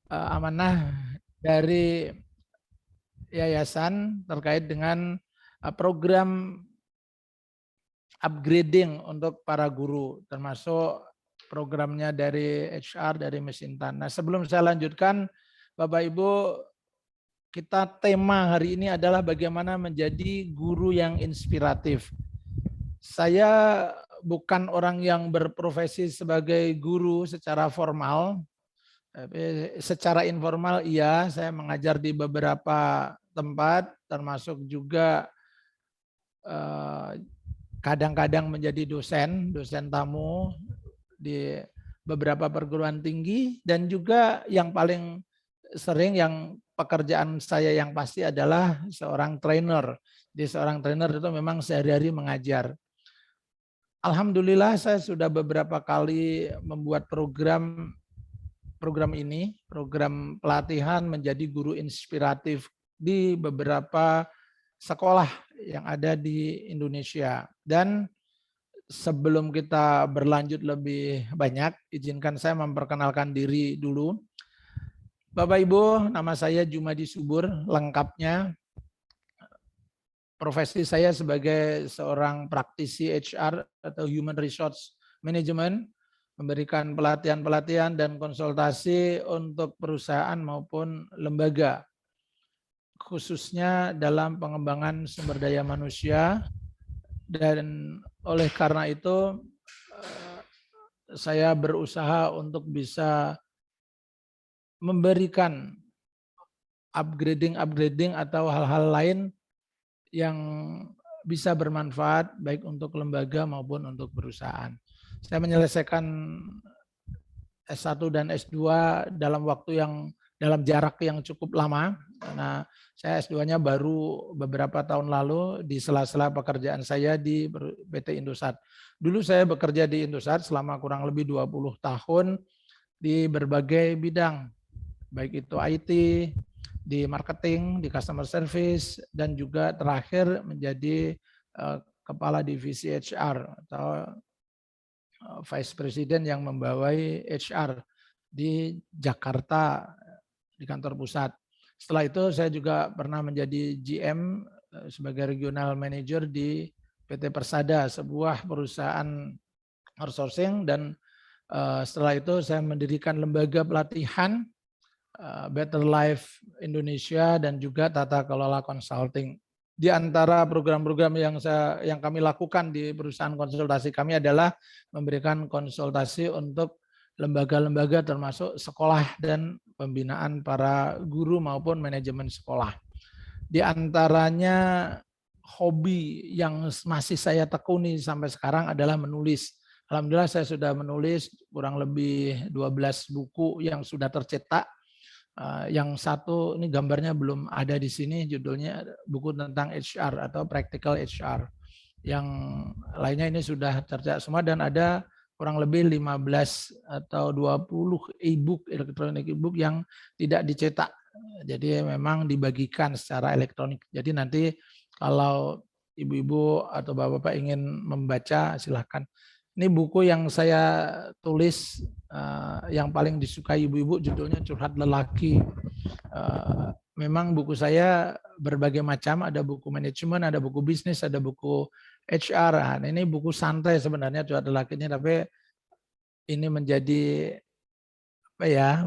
amanah dari yayasan terkait dengan program upgrading untuk para guru, termasuk programnya dari HR, dari Miss Intan. Nah, sebelum saya lanjutkan, Bapak Ibu, kita tema hari ini adalah bagaimana menjadi guru yang inspiratif. Saya bukan orang yang berprofesi sebagai guru secara formal, tapi secara informal iya, saya mengajar di beberapa tempat, termasuk juga kadang-kadang menjadi dosen tamu di beberapa perguruan tinggi, dan juga yang paling sering yang pekerjaan saya yang pasti adalah seorang trainer. Di seorang trainer itu memang sehari-hari mengajar. Alhamdulillah saya sudah beberapa kali membuat program ini, program pelatihan menjadi guru inspiratif di beberapa sekolah yang ada di Indonesia. Dan sebelum kita berlanjut lebih banyak, izinkan saya memperkenalkan diri dulu. Bapak Ibu, nama saya Jumadi Subur, lengkapnya profesi saya sebagai seorang praktisi HR atau Human Resource Management, memberikan pelatihan-pelatihan dan konsultasi untuk perusahaan maupun lembaga, khususnya dalam pengembangan sumber daya manusia. Dan oleh karena itu saya berusaha untuk bisa memberikan upgrading atau hal-hal lain yang bisa bermanfaat baik untuk lembaga maupun untuk perusahaan. Saya menyelesaikan S1 dan S2 dalam waktu yang dalam jarak yang cukup lama, karena saya S2-nya baru beberapa tahun lalu di sela-sela pekerjaan saya di PT Indosat. Dulu saya bekerja di Indosat selama kurang lebih 20 tahun di berbagai bidang, baik itu IT, di marketing, di customer service, dan juga terakhir menjadi kepala divisi HR atau vice president yang membawai HR di Jakarta di kantor pusat. Setelah itu saya juga pernah menjadi GM sebagai regional manager di PT Persada, sebuah perusahaan outsourcing, dan setelah itu saya mendirikan lembaga pelatihan Better Life Indonesia dan juga Tata Kelola Consulting. Di antara program-program yang kami lakukan di perusahaan konsultasi kami adalah memberikan konsultasi untuk lembaga-lembaga termasuk sekolah dan pembinaan para guru maupun manajemen sekolah. Di antaranya hobi yang masih saya tekuni sampai sekarang adalah menulis. Alhamdulillah saya sudah menulis kurang lebih 12 buku yang sudah tercetak. Yang satu ini gambarnya belum ada di sini, judulnya buku tentang HR atau Practical HR. Yang lainnya ini sudah tercetak semua, dan ada kurang lebih 15 atau 20 e-book, elektronik e-book yang tidak dicetak. Jadi memang dibagikan secara elektronik. Jadi nanti kalau ibu-ibu atau bapak-bapak ingin membaca, silahkan. Ini buku yang saya tulis yang paling disukai ibu-ibu, judulnya Curhat Lelaki. Memang buku saya berbagai macam, ada buku manajemen, ada buku bisnis, ada buku HR. Nah, ini buku santai sebenarnya Curhat Lelaki ini, tapi ini menjadi apa ya?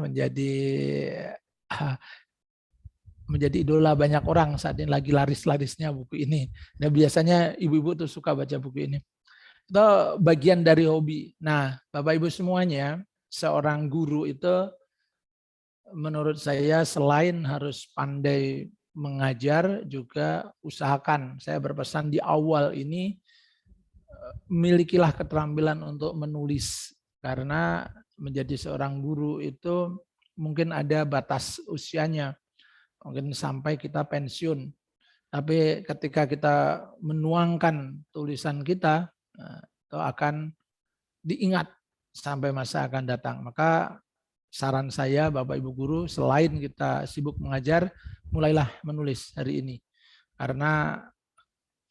Menjadi idola banyak orang saat ini, lagi laris-larisnya buku ini. Dan biasanya ibu-ibu tuh suka baca buku ini. Itu bagian dari hobi. Nah, Bapak Ibu semuanya, seorang guru itu menurut saya selain harus pandai mengajar, juga usahakan, saya berpesan di awal ini, milikilah keterampilan untuk menulis. Karena menjadi seorang guru itu mungkin ada batas usianya, mungkin sampai kita pensiun. Tapi ketika kita menuangkan tulisan kita, itu akan diingat sampai masa akan datang. Maka saran saya Bapak Ibu guru, selain kita sibuk mengajar, mulailah menulis hari ini. Karena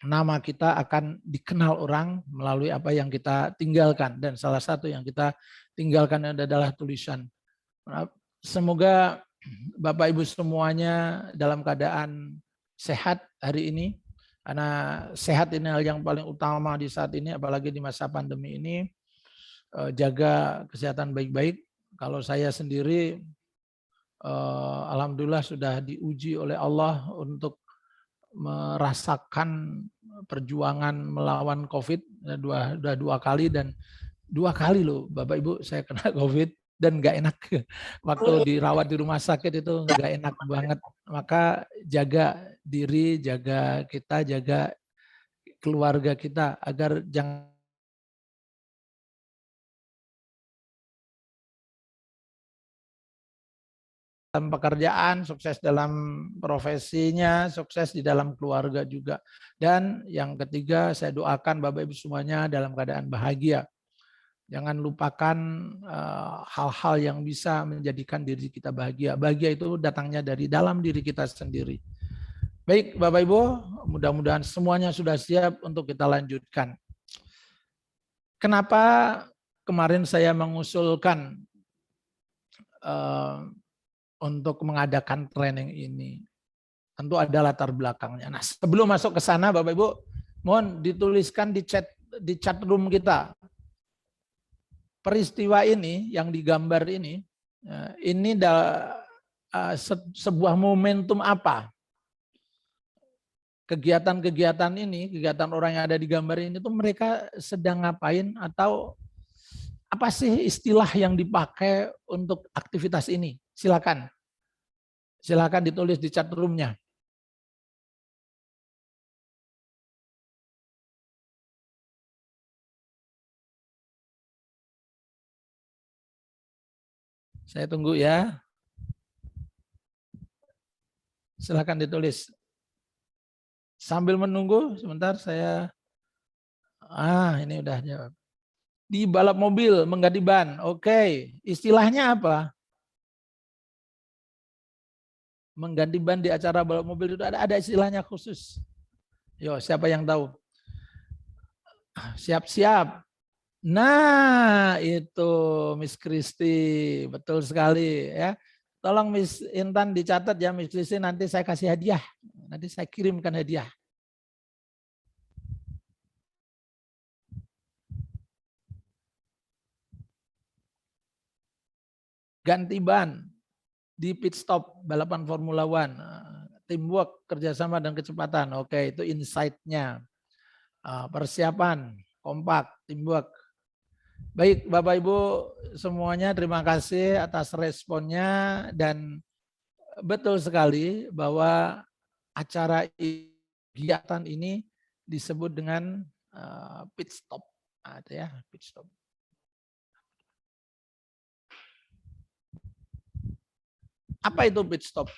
nama kita akan dikenal orang melalui apa yang kita tinggalkan. Dan salah satu yang kita tinggalkan adalah tulisan. Semoga Bapak Ibu semuanya dalam keadaan sehat hari ini. Karena sehat ini hal yang paling utama di saat ini, apalagi di masa pandemi ini. Jaga kesehatan baik-baik. Kalau saya sendiri, alhamdulillah sudah diuji oleh Allah untuk merasakan perjuangan melawan COVID sudah 2 kali, dan 2 kali loh Bapak Ibu saya kena COVID dan nggak enak. Waktu dirawat di rumah sakit itu nggak enak banget. Maka jaga diri, jaga kita, jaga keluarga kita agar jangan dalam pekerjaan, sukses dalam profesinya, sukses di dalam keluarga juga. Dan yang ketiga, saya doakan Bapak Ibu semuanya dalam keadaan bahagia. Jangan lupakan hal-hal yang bisa menjadikan diri kita bahagia. Bahagia itu datangnya dari dalam diri kita sendiri. Baik Bapak Ibu, mudah-mudahan semuanya sudah siap untuk kita lanjutkan. Kenapa kemarin saya mengusulkan untuk mengadakan training ini? Tentu ada latar belakangnya. Nah, sebelum masuk ke sana Bapak Ibu, mohon dituliskan di chat room kita. Peristiwa ini yang digambar ini sebuah momentum apa? Kegiatan-kegiatan ini, kegiatan orang yang ada di gambar ini tuh mereka sedang ngapain, atau apa sih istilah yang dipakai untuk aktivitas ini? Silakan. Silakan ditulis di chat room-nya. Saya tunggu ya. Silakan ditulis. Sambil menunggu sebentar saya. Ini udah jawab. Di balap mobil mengganti ban. Oke. Istilahnya apa? Mengganti ban di acara balap mobil itu ada istilahnya khusus. Yo, siapa yang tahu? Siap-siap. Nah, itu Miss Kristi, betul sekali ya. Tolong Miss Intan dicatat ya Miss Kristi, nanti saya kasih hadiah. Nanti saya kirimkan hadiah. Ganti ban di pit stop balapan Formula One. Teamwork, kerjasama dan kecepatan. Oke, itu insight-nya. Persiapan, kompak, teamwork. Baik Bapak Ibu semuanya, terima kasih atas responnya, dan betul sekali bahwa acara kegiatan ini disebut dengan pit stop. Ada ya, pit stop. Apa itu pit stop?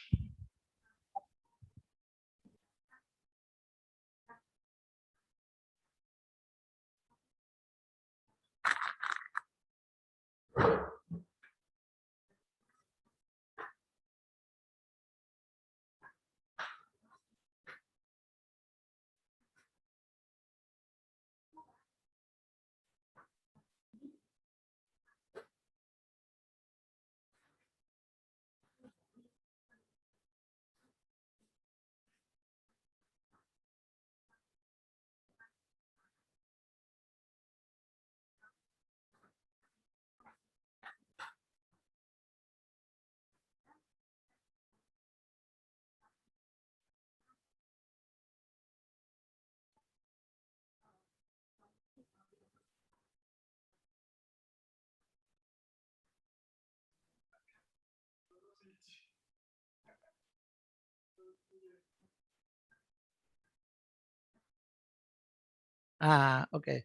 Oke.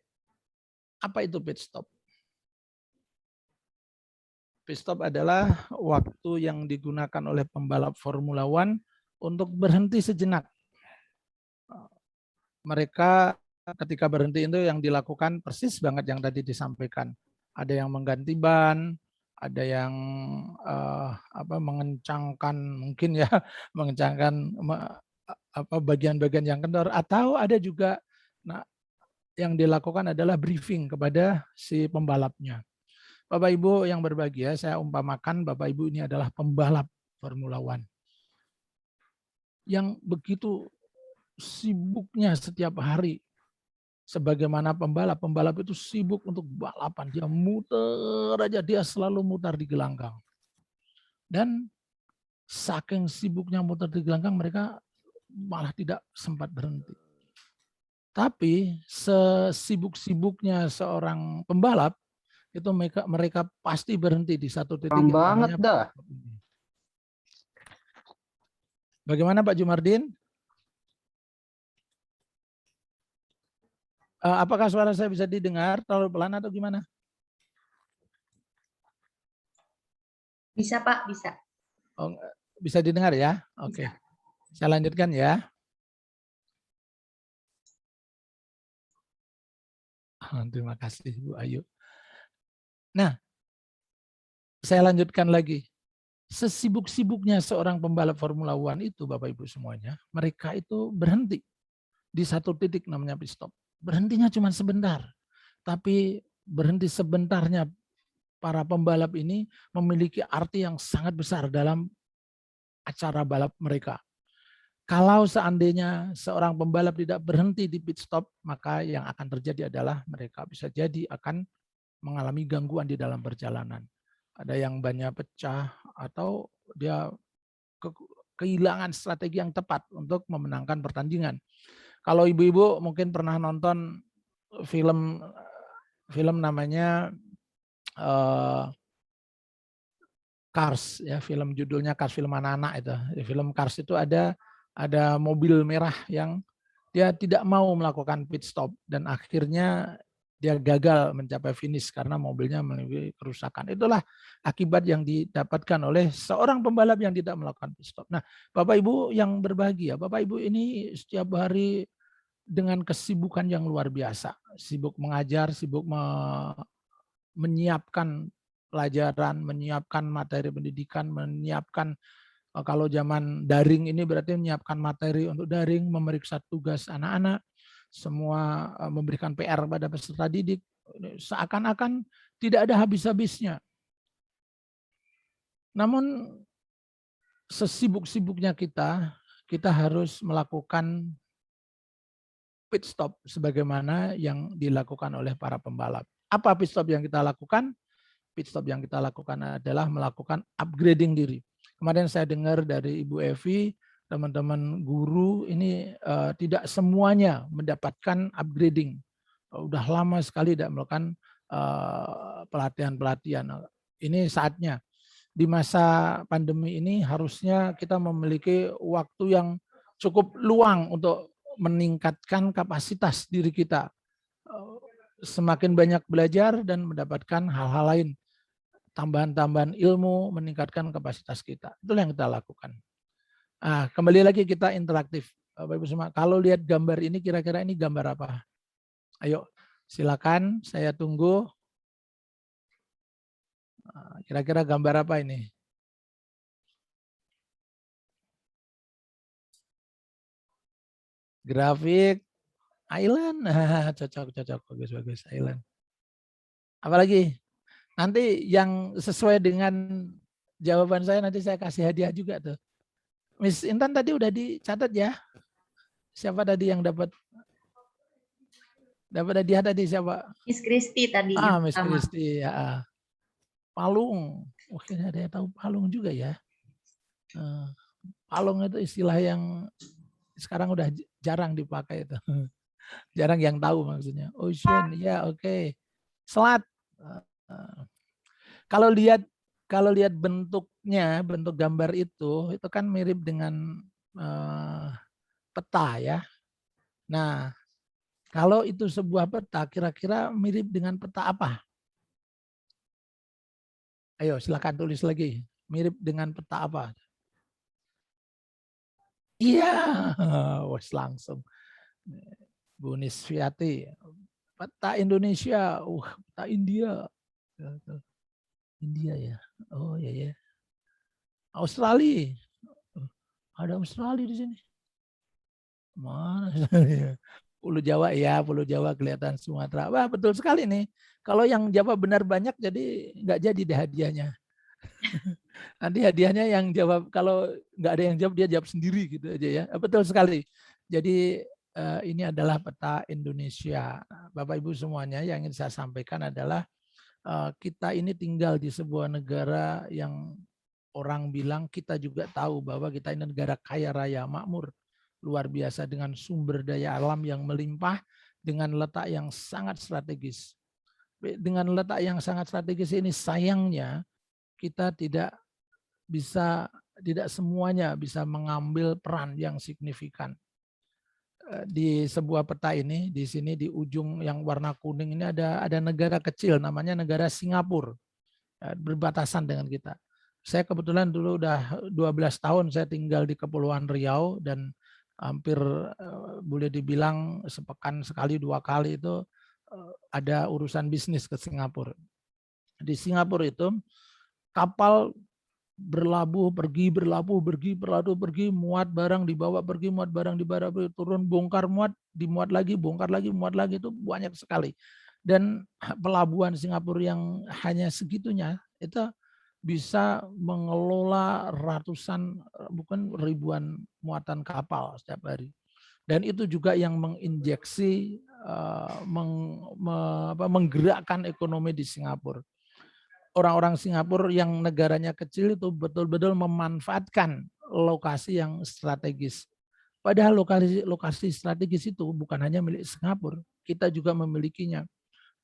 Apa itu pit stop? Pit stop adalah waktu yang digunakan oleh pembalap Formula One untuk berhenti sejenak. Mereka ketika berhenti itu yang dilakukan persis banget yang tadi disampaikan. Ada yang mengganti ban, ada yang mengencangkan mungkin ya, mengencangkan bagian-bagian yang kendor, atau ada juga yang dilakukan adalah briefing kepada si pembalapnya. Bapak Ibu yang berbahagia, saya umpamakan Bapak Ibu ini adalah pembalap Formula One yang begitu sibuknya setiap hari. Sebagaimana pembalap itu sibuk untuk balapan, dia muter aja, dia selalu mutar di gelanggang. Dan saking sibuknya muter di gelanggang, mereka malah tidak sempat berhenti. Tapi sesibuk-sibuknya seorang pembalap, itu mereka pasti berhenti di satu titik yang banget namanya. dah. Bagaimana Pak Jumardin? Apakah suara saya bisa didengar terlalu pelan atau gimana? Bisa Pak, bisa. Oh, bisa didengar ya? Oke. Saya lanjutkan ya. Terima kasih Bu Ayu. Nah, saya lanjutkan lagi. Sesibuk-sibuknya seorang pembalap Formula One itu, Bapak Ibu semuanya, mereka itu berhenti di satu titik namanya pit stop. Berhentinya cuma sebentar, tapi berhenti sebentarnya para pembalap ini memiliki arti yang sangat besar dalam acara balap mereka. Kalau seandainya seorang pembalap tidak berhenti di pit stop, maka yang akan terjadi adalah mereka bisa jadi akan mengalami gangguan di dalam perjalanan. Ada yang bannya pecah atau dia kehilangan strategi yang tepat untuk memenangkan pertandingan. Kalau ibu-ibu mungkin pernah nonton film namanya Cars ya, film judulnya Cars, film anak-anak itu. Di film Cars itu ada mobil merah yang dia tidak mau melakukan pit stop dan akhirnya dia gagal mencapai finish karena mobilnya memiliki kerusakan. Itulah akibat yang didapatkan oleh seorang pembalap yang tidak melakukan pit stop. Nah, Bapak Ibu yang berbahagia, Bapak Ibu ini setiap hari dengan kesibukan yang luar biasa, sibuk mengajar, sibuk menyiapkan pelajaran, menyiapkan materi pendidikan, menyiapkan kalau zaman daring ini berarti menyiapkan materi untuk daring, memeriksa tugas anak-anak, semua memberikan PR pada peserta didik, seakan-akan tidak ada habis-habisnya. Namun sesibuk-sibuknya kita harus melakukan pit stop sebagaimana yang dilakukan oleh para pembalap. Apa pit stop yang kita lakukan? Pit stop yang kita lakukan adalah melakukan upgrading diri. Kemarin saya dengar dari Ibu Evi, teman-teman guru ini tidak semuanya mendapatkan upgrading. Udah lama sekali tidak melakukan pelatihan-pelatihan. Ini saatnya. Di masa pandemi ini harusnya kita memiliki waktu yang cukup luang untuk meningkatkan kapasitas diri kita. Semakin banyak belajar dan mendapatkan hal-hal lain. Tambahan-tambahan ilmu, meningkatkan kapasitas kita. Itulah yang kita lakukan. Nah, kembali lagi kita interaktif. Bapak Ibu semua, kalau lihat gambar ini kira-kira ini gambar apa? Ayo, silakan saya tunggu. Kira-kira gambar apa ini? Grafik island. Cocok, bagus, island. Apalagi? Nanti yang sesuai dengan jawaban saya nanti saya kasih hadiah juga tuh. Miss Intan tadi udah dicatat ya? Siapa tadi yang dapat hadiah tadi siapa? Miss Kristi tadi. Miss Kristi. Ya. Palung. Oke, ada yang tahu palung juga ya. Palung itu istilah yang sekarang udah jarang dipakai itu. Jarang yang tahu maksudnya. Ocean, ya oke. Selat. Kalau lihat bentuknya, bentuk gambar itu kan mirip dengan peta ya. Nah, kalau itu sebuah peta, kira-kira mirip dengan peta apa? Ayo silakan tulis lagi. Mirip dengan peta apa? Iya, wes langsung. Bu Nisviati, peta Indonesia, peta India. India ya, oh ya. Australia, ada Australia di sini. Mana? Pulau Jawa ya, Pulau Jawa kelihatan Sumatera. Wah betul sekali nih. Kalau yang Jawa benar banyak jadi nggak jadi deh hadiahnya. Nanti hadiahnya yang jawab, kalau nggak ada yang jawab dia jawab sendiri gitu aja ya. Betul sekali. Jadi ini adalah peta Indonesia. Bapak Ibu semuanya, yang ingin saya sampaikan adalah kita ini tinggal di sebuah negara yang orang bilang, kita juga tahu bahwa kita ini negara kaya raya, makmur, luar biasa dengan sumber daya alam yang melimpah, dengan letak yang sangat strategis. Dengan letak yang sangat strategis ini sayangnya kita tidak semuanya bisa mengambil peran yang signifikan. Di sebuah peta ini, di sini di ujung yang warna kuning ini ada negara kecil namanya negara Singapura, berbatasan dengan kita. Saya kebetulan dulu udah 12 tahun saya tinggal di Kepulauan Riau, dan hampir boleh dibilang sepekan sekali 2 kali itu ada urusan bisnis ke Singapura. Di Singapura itu kapal berlabuh pergi, muat barang dibawa pergi, muat barang dibawa pergi, turun, bongkar, muat, dimuat lagi, bongkar lagi, muat lagi, itu banyak sekali. Dan pelabuhan Singapura yang hanya segitunya itu bisa mengelola ratusan, bukan ribuan muatan kapal setiap hari. Dan itu juga yang menginjeksi, menggerakkan ekonomi di Singapura. Orang-orang Singapura yang negaranya kecil itu betul-betul memanfaatkan lokasi yang strategis. Padahal lokasi strategis itu bukan hanya milik Singapura, kita juga memilikinya.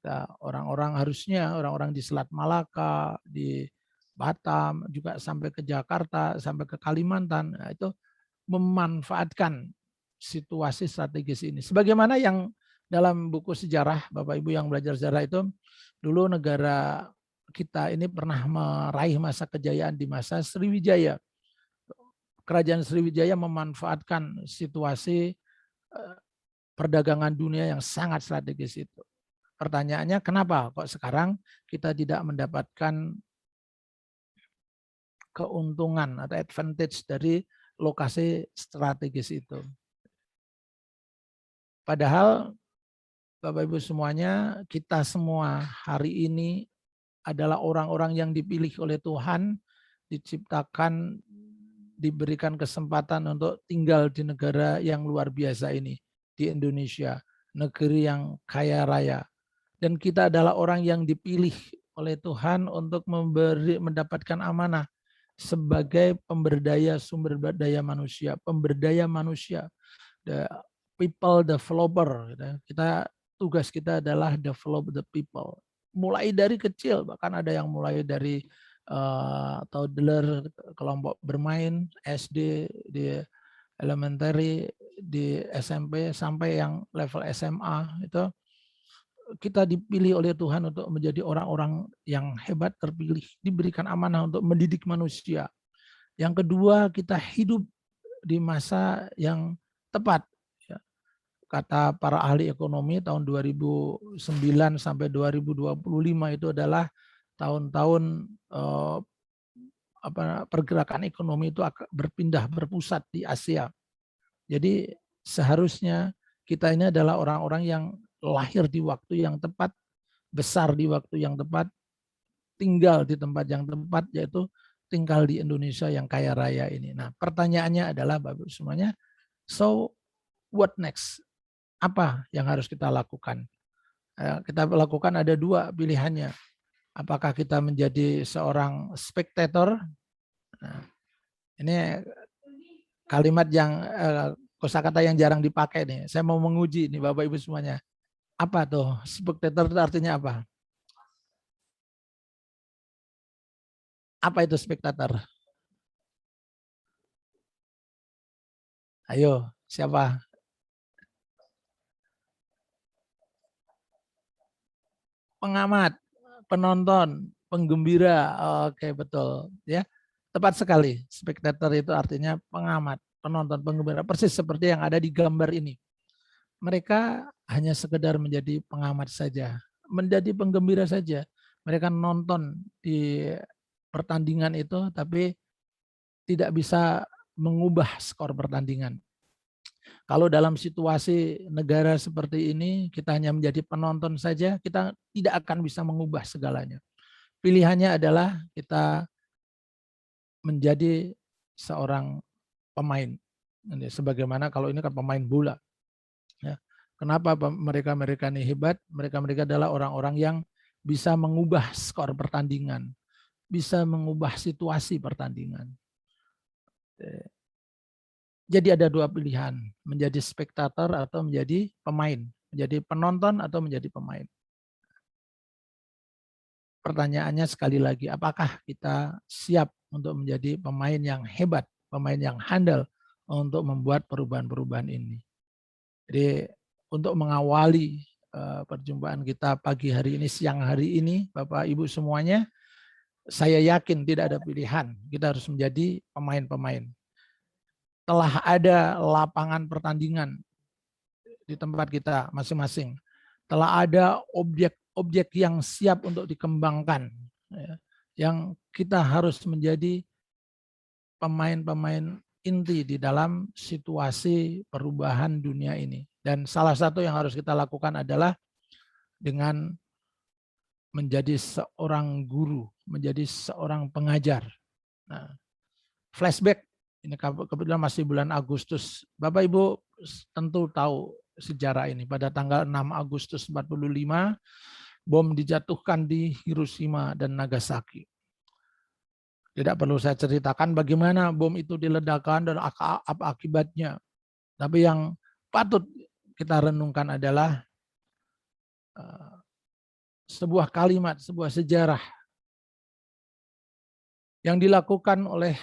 Nah, orang-orang di Selat Malaka, di Batam, juga sampai ke Jakarta, sampai ke Kalimantan, nah, itu memanfaatkan situasi strategis ini. Sebagaimana yang dalam buku sejarah, Bapak Ibu yang belajar sejarah itu, dulu negara kita ini pernah meraih masa kejayaan di masa Sriwijaya. Kerajaan Sriwijaya memanfaatkan situasi perdagangan dunia yang sangat strategis itu. Pertanyaannya, kenapa kok sekarang kita tidak mendapatkan keuntungan atau advantage dari lokasi strategis itu? Padahal Bapak Ibu semuanya, kita semua hari ini adalah orang-orang yang dipilih oleh Tuhan, diciptakan, diberikan kesempatan untuk tinggal di negara yang luar biasa ini, di Indonesia, negeri yang kaya raya. Dan kita adalah orang yang dipilih oleh Tuhan untuk mendapatkan amanah sebagai pemberdaya sumber daya manusia, pemberdaya manusia, the people developer. Tugas kita adalah develop the people. Mulai dari kecil, bahkan ada yang mulai dari toddler, kelompok bermain, SD, di elementary, di SMP, sampai yang level SMA, itu kita dipilih oleh Tuhan untuk menjadi orang-orang yang hebat, terpilih, diberikan amanah untuk mendidik manusia. Yang kedua, kita hidup di masa yang tepat. Kata para ahli ekonomi, tahun 2009 sampai 2025 itu adalah tahun-tahun pergerakan ekonomi itu akan berpusat di Asia. Jadi seharusnya kita ini adalah orang-orang yang lahir di waktu yang tepat, besar di waktu yang tepat, tinggal di tempat yang tepat, yaitu tinggal di Indonesia yang kaya raya ini. Nah, pertanyaannya adalah Bapak semuanya, so what next? Apa yang harus kita lakukan? Kita lakukan ada 2 pilihannya. Apakah kita menjadi seorang spektator? Nah, ini kalimat yang kosakata yang jarang dipakai nih. Saya mau menguji nih Bapak Ibu semuanya. Apa tuh spektator itu artinya apa? Apa itu spektator? Ayo, siapa? Pengamat, penonton, penggembira. Oke, betul ya. Tepat sekali. Spektator itu artinya pengamat, penonton, penggembira. Persis seperti yang ada di gambar ini. Mereka hanya sekedar menjadi pengamat saja, menjadi penggembira saja. Mereka nonton di pertandingan itu, tapi tidak bisa mengubah skor pertandingan. Kalau dalam situasi negara seperti ini, kita hanya menjadi penonton saja, kita tidak akan bisa mengubah segalanya. Pilihannya adalah kita menjadi seorang pemain. Sebagaimana kalau ini kan pemain bola. Ya. Kenapa mereka-mereka ini hebat? Mereka-mereka adalah orang-orang yang bisa mengubah skor pertandingan, bisa mengubah situasi pertandingan. Jadi ada dua pilihan, menjadi spektator atau menjadi pemain, menjadi penonton atau menjadi pemain. Pertanyaannya sekali lagi, apakah kita siap untuk menjadi pemain yang hebat, pemain yang handal untuk membuat perubahan-perubahan ini? Jadi untuk mengawali perjumpaan kita pagi hari ini, siang hari ini, Bapak Ibu semuanya, saya yakin tidak ada pilihan. Kita harus menjadi pemain-pemain. Telah ada lapangan pertandingan di tempat kita masing-masing. Telah ada objek-objek yang siap untuk dikembangkan. Yang kita harus menjadi pemain-pemain inti di dalam situasi perubahan dunia ini. Dan salah satu yang harus kita lakukan adalah dengan menjadi seorang guru, menjadi seorang pengajar. Nah, flashback, ini kebetulan masih bulan Agustus. Bapak Ibu tentu tahu sejarah ini. Pada tanggal 6 Agustus 45, bom dijatuhkan di Hiroshima dan Nagasaki. Tidak perlu saya ceritakan bagaimana bom itu diledakkan dan apa akibatnya. Tapi yang patut kita renungkan adalah sebuah kalimat, sebuah sejarah yang dilakukan oleh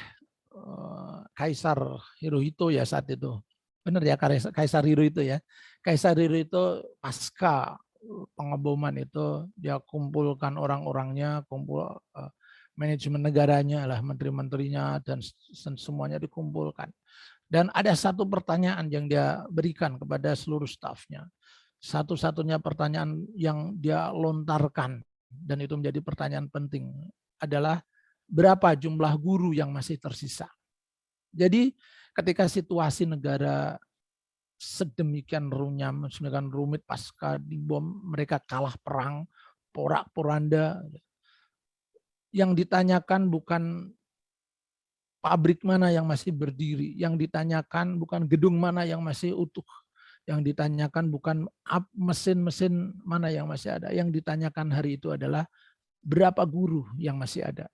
Kaisar Hirohito ya saat itu. Benar ya, Kaisar Hirohito ya. Kaisar Hirohito pasca pengeboman itu dia kumpulkan orang-orangnya, kumpul manajemen negaranya lah, menteri-menterinya dan semuanya dikumpulkan. Dan ada satu pertanyaan yang dia berikan kepada seluruh stafnya. Satu-satunya pertanyaan yang dia lontarkan, dan itu menjadi pertanyaan penting, adalah berapa jumlah guru yang masih tersisa. Jadi ketika situasi negara sedemikian runyam, sedemikian rumit pasca dibom, mereka kalah perang, porak-poranda. Yang ditanyakan bukan pabrik mana yang masih berdiri, yang ditanyakan bukan gedung mana yang masih utuh, yang ditanyakan bukan mesin-mesin mana yang masih ada, yang ditanyakan hari itu adalah berapa guru yang masih ada.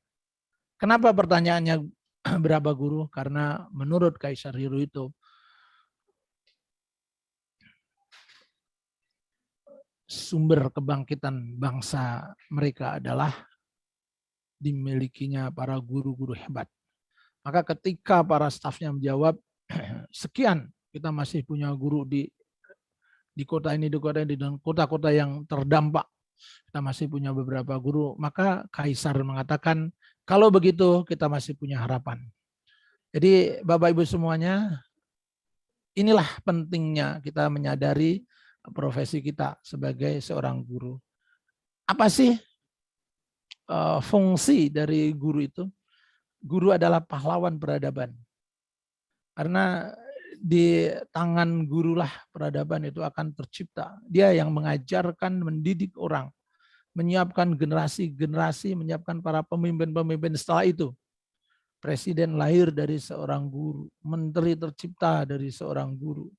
Kenapa pertanyaannya berapa guru? Karena menurut Kaisar Hirohito, sumber kebangkitan bangsa mereka adalah dimilikinya para guru-guru hebat. Maka ketika para stafnya menjawab, sekian kita masih punya guru di kota ini, dan kota-kota yang terdampak, kita masih punya beberapa guru. Maka Kaisar mengatakan, kalau begitu kita masih punya harapan. Jadi Bapak Ibu semuanya, inilah pentingnya kita menyadari profesi kita sebagai seorang guru. Apa sih fungsi dari guru itu? Guru adalah pahlawan peradaban. Karena di tangan gurulah peradaban itu akan tercipta. Dia yang mengajarkan, mendidik orang, menyiapkan generasi-generasi, menyiapkan para pemimpin-pemimpin setelah itu. Presiden lahir dari seorang guru, menteri tercipta dari seorang guru.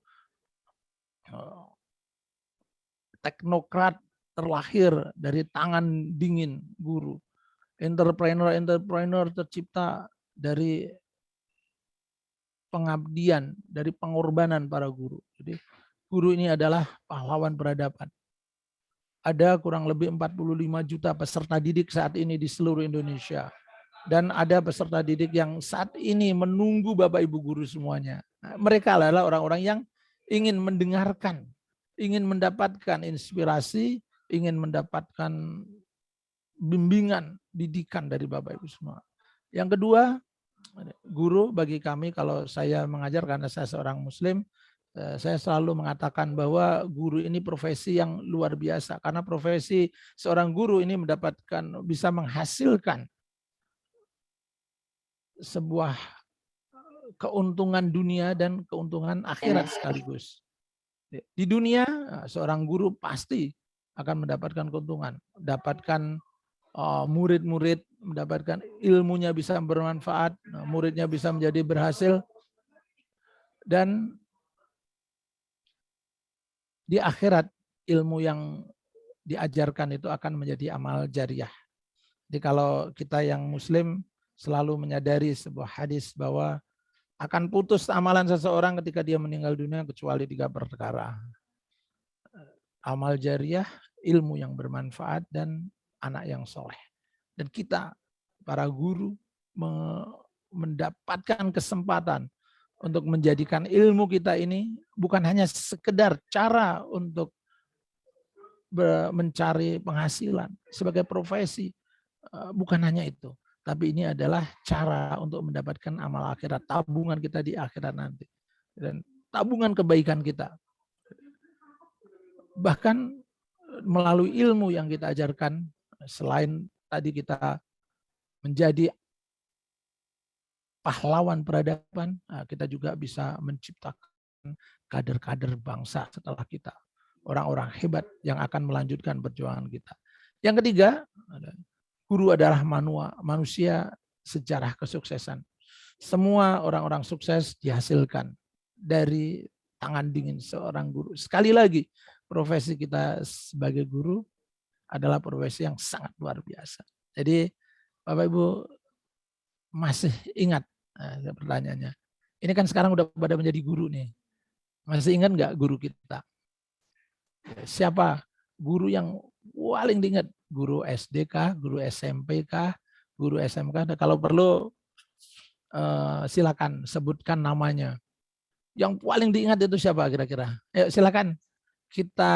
Teknokrat terlahir dari tangan dingin guru. Entrepreneur tercipta dari pengabdian, dari pengorbanan para guru. Jadi guru ini adalah pahlawan peradaban. Ada kurang lebih 45 juta peserta didik saat ini di seluruh Indonesia. Dan ada peserta didik yang saat ini menunggu Bapak Ibu guru semuanya. Nah, mereka adalah orang-orang yang ingin mendengarkan, ingin mendapatkan inspirasi, ingin mendapatkan bimbingan, didikan dari Bapak Ibu semua. Yang kedua, guru bagi kami, kalau saya mengajar karena saya seorang Muslim, saya selalu mengatakan bahwa guru ini profesi yang luar biasa. Karena profesi seorang guru ini mendapatkan, bisa menghasilkan sebuah keuntungan dunia dan keuntungan akhirat sekaligus. Di dunia seorang guru pasti akan mendapatkan keuntungan, mendapatkan murid-murid, mendapatkan ilmunya bisa bermanfaat, muridnya bisa menjadi berhasil, dan di akhirat ilmu yang diajarkan itu akan menjadi amal jariah. Jadi kalau kita yang muslim selalu menyadari sebuah hadis bahwa akan putus amalan seseorang ketika dia meninggal dunia kecuali 3 perkara. Amal jariah, ilmu yang bermanfaat, dan anak yang soleh. Dan kita, para guru, mendapatkan kesempatan untuk menjadikan ilmu kita ini bukan hanya sekedar cara untuk mencari penghasilan sebagai profesi, bukan hanya itu, tapi ini adalah cara untuk mendapatkan amal akhirat, tabungan kita di akhirat nanti, dan tabungan kebaikan kita. Bahkan melalui ilmu yang kita ajarkan, selain tadi kita menjadi pahlawan peradaban, kita juga bisa menciptakan kader-kader bangsa setelah kita. Orang-orang hebat yang akan melanjutkan perjuangan kita. Yang ketiga, guru adalah manusia sejarah kesuksesan. Semua orang-orang sukses dihasilkan dari tangan dingin seorang guru. Sekali lagi, profesi kita sebagai guru adalah profesi yang sangat luar biasa. Jadi, Bapak Ibu masih ingat pertanyaannya? Ini kan sekarang udah pada menjadi guru nih. Masih ingat nggak guru kita? Siapa guru yang paling diingat? Guru SD kah? Guru SMP kah? Guru SMK? Kalau perlu silakan sebutkan namanya. Yang paling diingat itu siapa kira-kira? Silakan kita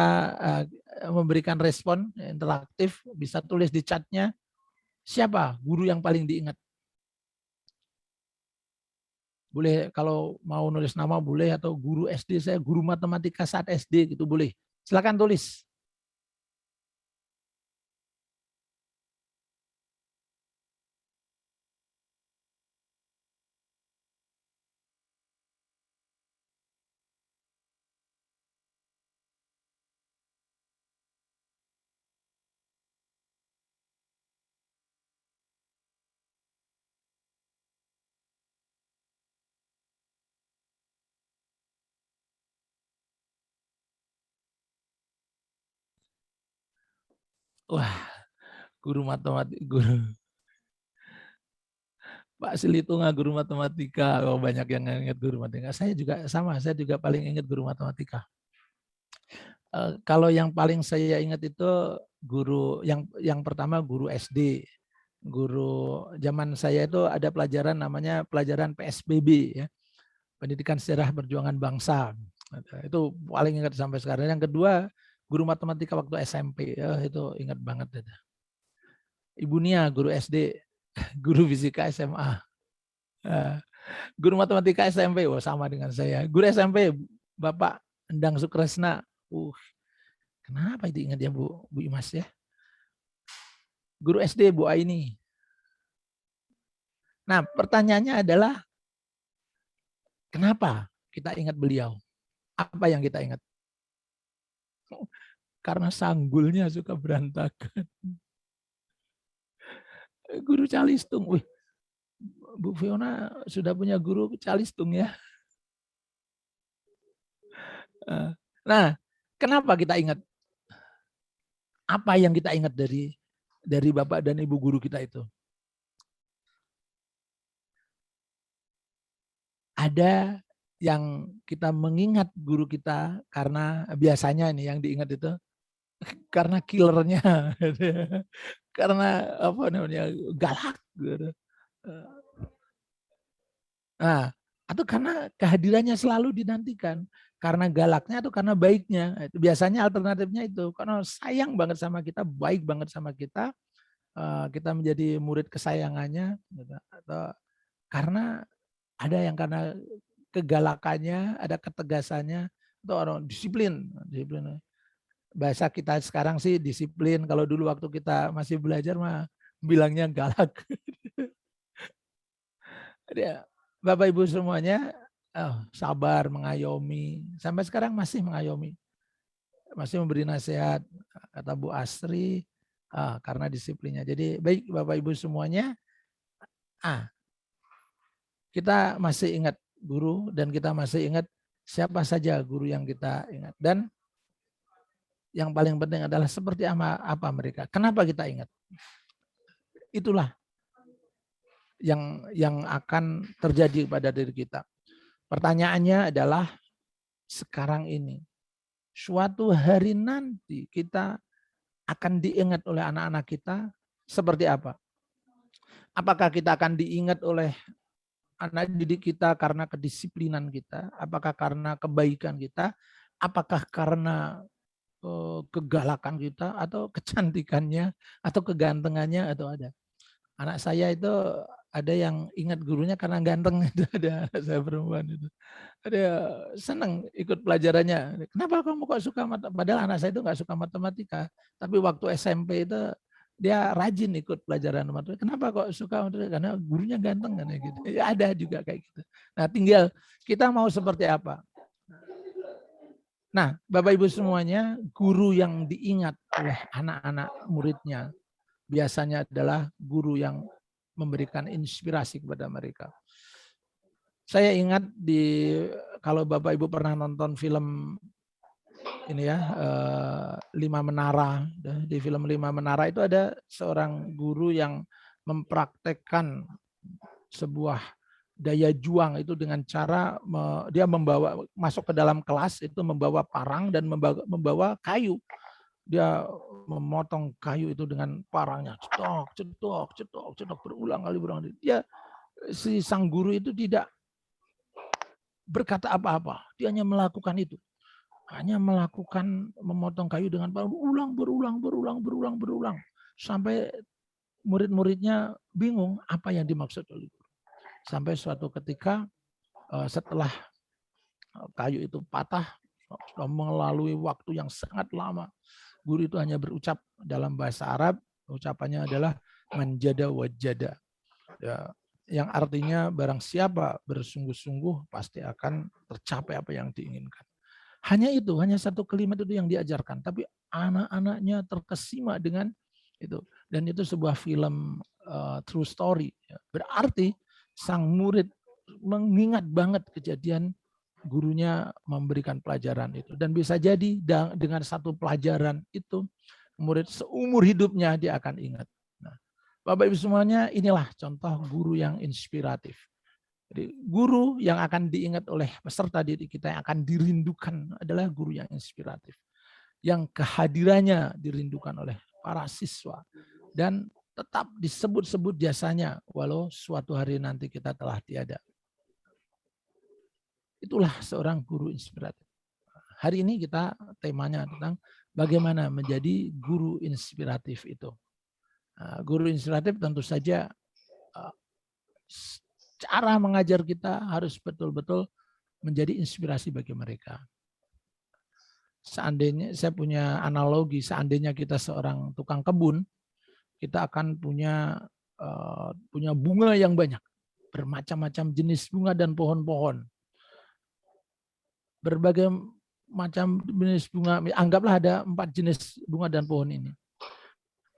memberikan respon interaktif, bisa tulis di chatnya. Siapa guru yang paling diingat? Boleh kalau mau nulis nama boleh, atau guru SD saya guru matematika saat SD gitu boleh. Silakan tulis. Wah, guru matematika, guru Pak Silitunga guru matematika. Oh, banyak yang ingat guru matematika. Saya juga sama, saya juga paling ingat guru matematika. Kalau yang paling saya ingat itu guru yang pertama guru SD. Guru zaman saya itu ada pelajaran namanya pelajaran PSBB ya. Pendidikan Sejarah Perjuangan Bangsa. Itu paling ingat sampai sekarang. Yang kedua, guru matematika waktu SMP. Ya, itu ingat banget. Ibu Nia, guru SD. Guru fisika SMA. Guru matematika SMP, oh sama dengan saya. Guru SMP, Bapak Endang Sukresna. Kenapa itu ingat ya Bu Imas ya? Guru SD, Bu Aini. Nah, pertanyaannya adalah, kenapa kita ingat beliau? Apa yang kita ingat? Karena sanggulnya suka berantakan. Guru Calistung. Wih, Bu Fiona sudah punya guru Calistung ya. Nah, kenapa kita ingat? Apa yang kita ingat dari Bapak dan Ibu guru kita itu? Ada yang kita mengingat guru kita karena biasanya ini yang diingat itu karena killernya, karena apa namanya galak, gitu. Nah, atau karena kehadirannya selalu dinantikan, karena galaknya atau karena baiknya. Biasanya alternatifnya itu karena sayang banget sama kita, baik banget sama kita, kita menjadi murid kesayangannya, gitu. Atau karena ada yang karena kegalakannya, ada ketegasannya, atau orang disiplin. Bahasa kita sekarang sih disiplin. Kalau dulu waktu kita masih belajar mah bilangnya galak. Bapak Ibu semuanya sabar, mengayomi. Sampai sekarang masih mengayomi. Masih memberi nasihat, kata Bu Asri, karena disiplinnya. Jadi baik Bapak Ibu semuanya, kita masih ingat guru dan kita masih ingat siapa saja guru yang kita ingat. Dan yang paling penting adalah seperti apa mereka. Kenapa kita ingat? Itulah yang akan terjadi pada diri kita. Pertanyaannya adalah sekarang ini, suatu hari nanti kita akan diingat oleh anak-anak kita seperti apa? Apakah kita akan diingat oleh anak didik kita karena kedisiplinan kita? Apakah karena kebaikan kita? Apakah karena kegalakan kita atau kecantikannya atau kegantengannya atau ada? Anak saya itu ada yang ingat gurunya karena ganteng, itu ada anak saya perempuan itu. Ada senang ikut pelajarannya. Kenapa kamu kok suka matematika? Padahal anak saya itu nggak suka matematika, tapi waktu SMP itu dia rajin ikut pelajaran matematika. Kenapa kok suka matematika? Karena gurunya ganteng kan gitu. Ya, ada juga kayak gitu. Nah, tinggal kita mau seperti apa. Nah, Bapak Ibu semuanya, guru yang diingat oleh anak-anak muridnya biasanya adalah guru yang memberikan inspirasi kepada mereka. Saya ingat kalau Bapak Ibu pernah nonton film ini ya, 5 Menara. Di film 5 Menara itu ada seorang guru yang mempraktekkan sebuah daya juang itu dengan cara dia masuk ke dalam kelas itu membawa parang dan membawa kayu. Dia memotong kayu itu dengan parangnya, cetok, cetok, cetok, cetok, berulang kali. Si sang guru itu tidak berkata apa-apa, dia hanya melakukan itu. Hanya melakukan memotong kayu dengan parang, berulang. Sampai murid-muridnya bingung apa yang dimaksud oleh guru. Sampai suatu ketika setelah kayu itu patah, melalui waktu yang sangat lama, guru itu hanya berucap dalam bahasa Arab, ucapannya adalah manjada wajada. Ya, yang artinya barang siapa bersungguh-sungguh pasti akan tercapai apa yang diinginkan. Hanya itu, hanya satu kalimat itu yang diajarkan, tapi anak-anaknya terkesima dengan itu. Dan itu sebuah film true story. Berarti sang murid mengingat banget kejadian gurunya memberikan pelajaran itu. Dan bisa jadi dengan satu pelajaran itu, murid seumur hidupnya dia akan ingat. Nah, Bapak Ibu semuanya, inilah contoh guru yang inspiratif. Jadi guru yang akan diingat oleh peserta didik kita, yang akan dirindukan adalah guru yang inspiratif. Yang kehadirannya dirindukan oleh para siswa. Dan tetap disebut-sebut jasanya, walau suatu hari nanti kita telah tiada. Itulah seorang guru inspiratif. Hari ini kita temanya tentang bagaimana menjadi guru inspiratif itu. Guru inspiratif tentu saja cara mengajar kita harus betul-betul menjadi inspirasi bagi mereka. Seandainya saya punya analogi, seandainya kita seorang tukang kebun, kita akan punya bunga yang banyak, bermacam-macam jenis bunga dan pohon-pohon. Berbagai macam jenis bunga, anggaplah ada 4 jenis bunga dan pohon ini.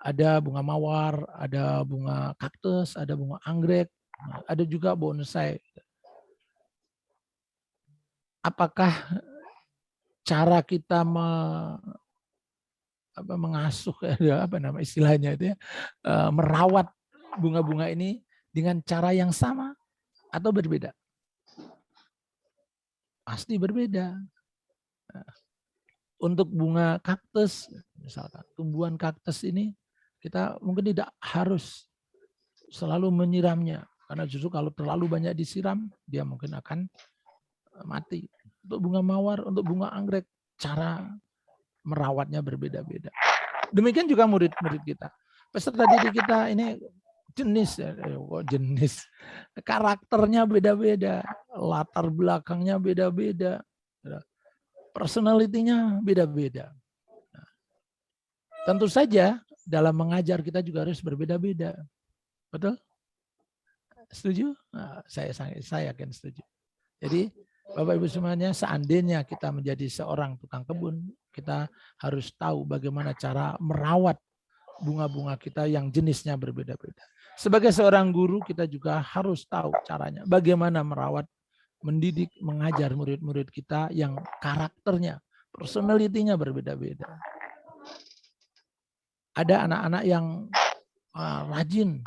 Ada bunga mawar, ada bunga kaktus, ada bunga anggrek, ada juga bonsai. Apakah cara kita mengasuh, apa nama istilahnya itu ya, merawat bunga-bunga ini dengan cara yang sama atau berbeda? Pasti berbeda. Untuk bunga kaktus, misalkan tumbuhan kaktus ini, kita mungkin tidak harus selalu menyiramnya, karena justru kalau terlalu banyak disiram, dia mungkin akan mati. Untuk bunga mawar, untuk bunga anggrek, cara merawatnya berbeda-beda. Demikian juga murid-murid kita. Peserta didik kita ini jenis, karakternya beda-beda, latar belakangnya beda-beda, personalitinya beda-beda. Tentu saja dalam mengajar kita juga harus berbeda-beda. Betul? Setuju? Nah, saya yakin setuju. Jadi Bapak Ibu semuanya, seandainya kita menjadi seorang tukang kebun, kita harus tahu bagaimana cara merawat bunga-bunga kita yang jenisnya berbeda-beda. Sebagai seorang guru, kita juga harus tahu caranya bagaimana merawat, mendidik, mengajar murid-murid kita yang karakternya, personalitinya berbeda-beda. Ada anak-anak yang rajin,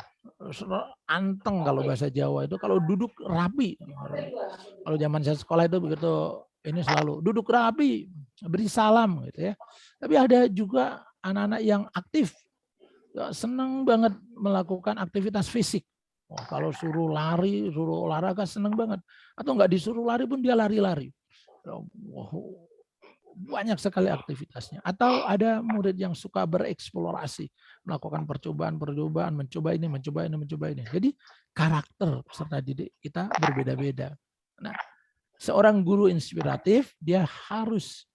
anteng kalau bahasa Jawa itu, kalau duduk rapi. Kalau zaman saya sekolah itu begitu, ini selalu duduk rapi, beri salam gitu ya. Tapi ada juga anak-anak yang aktif, senang banget melakukan aktivitas fisik. Oh, kalau suruh lari, suruh olahraga senang banget. Atau enggak disuruh lari pun dia lari-lari. Banyak sekali aktivitasnya. Atau ada murid yang suka bereksplorasi, melakukan percobaan-percobaan, mencoba ini. Jadi karakter peserta didik kita berbeda-beda. Nah, seorang guru inspiratif, dia harus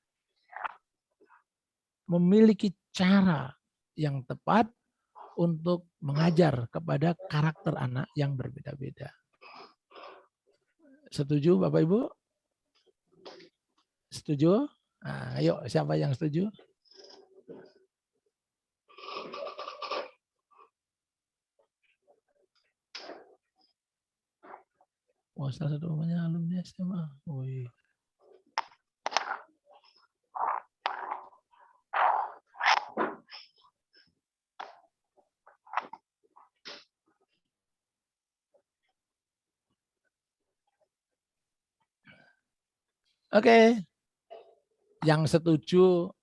memiliki cara yang tepat untuk mengajar kepada karakter anak yang berbeda-beda. Setuju Bapak Ibu? Setuju? Nah, ayo siapa yang setuju? Oh, salah satu namanya alumni SMA. Wih. Oke. Yang setuju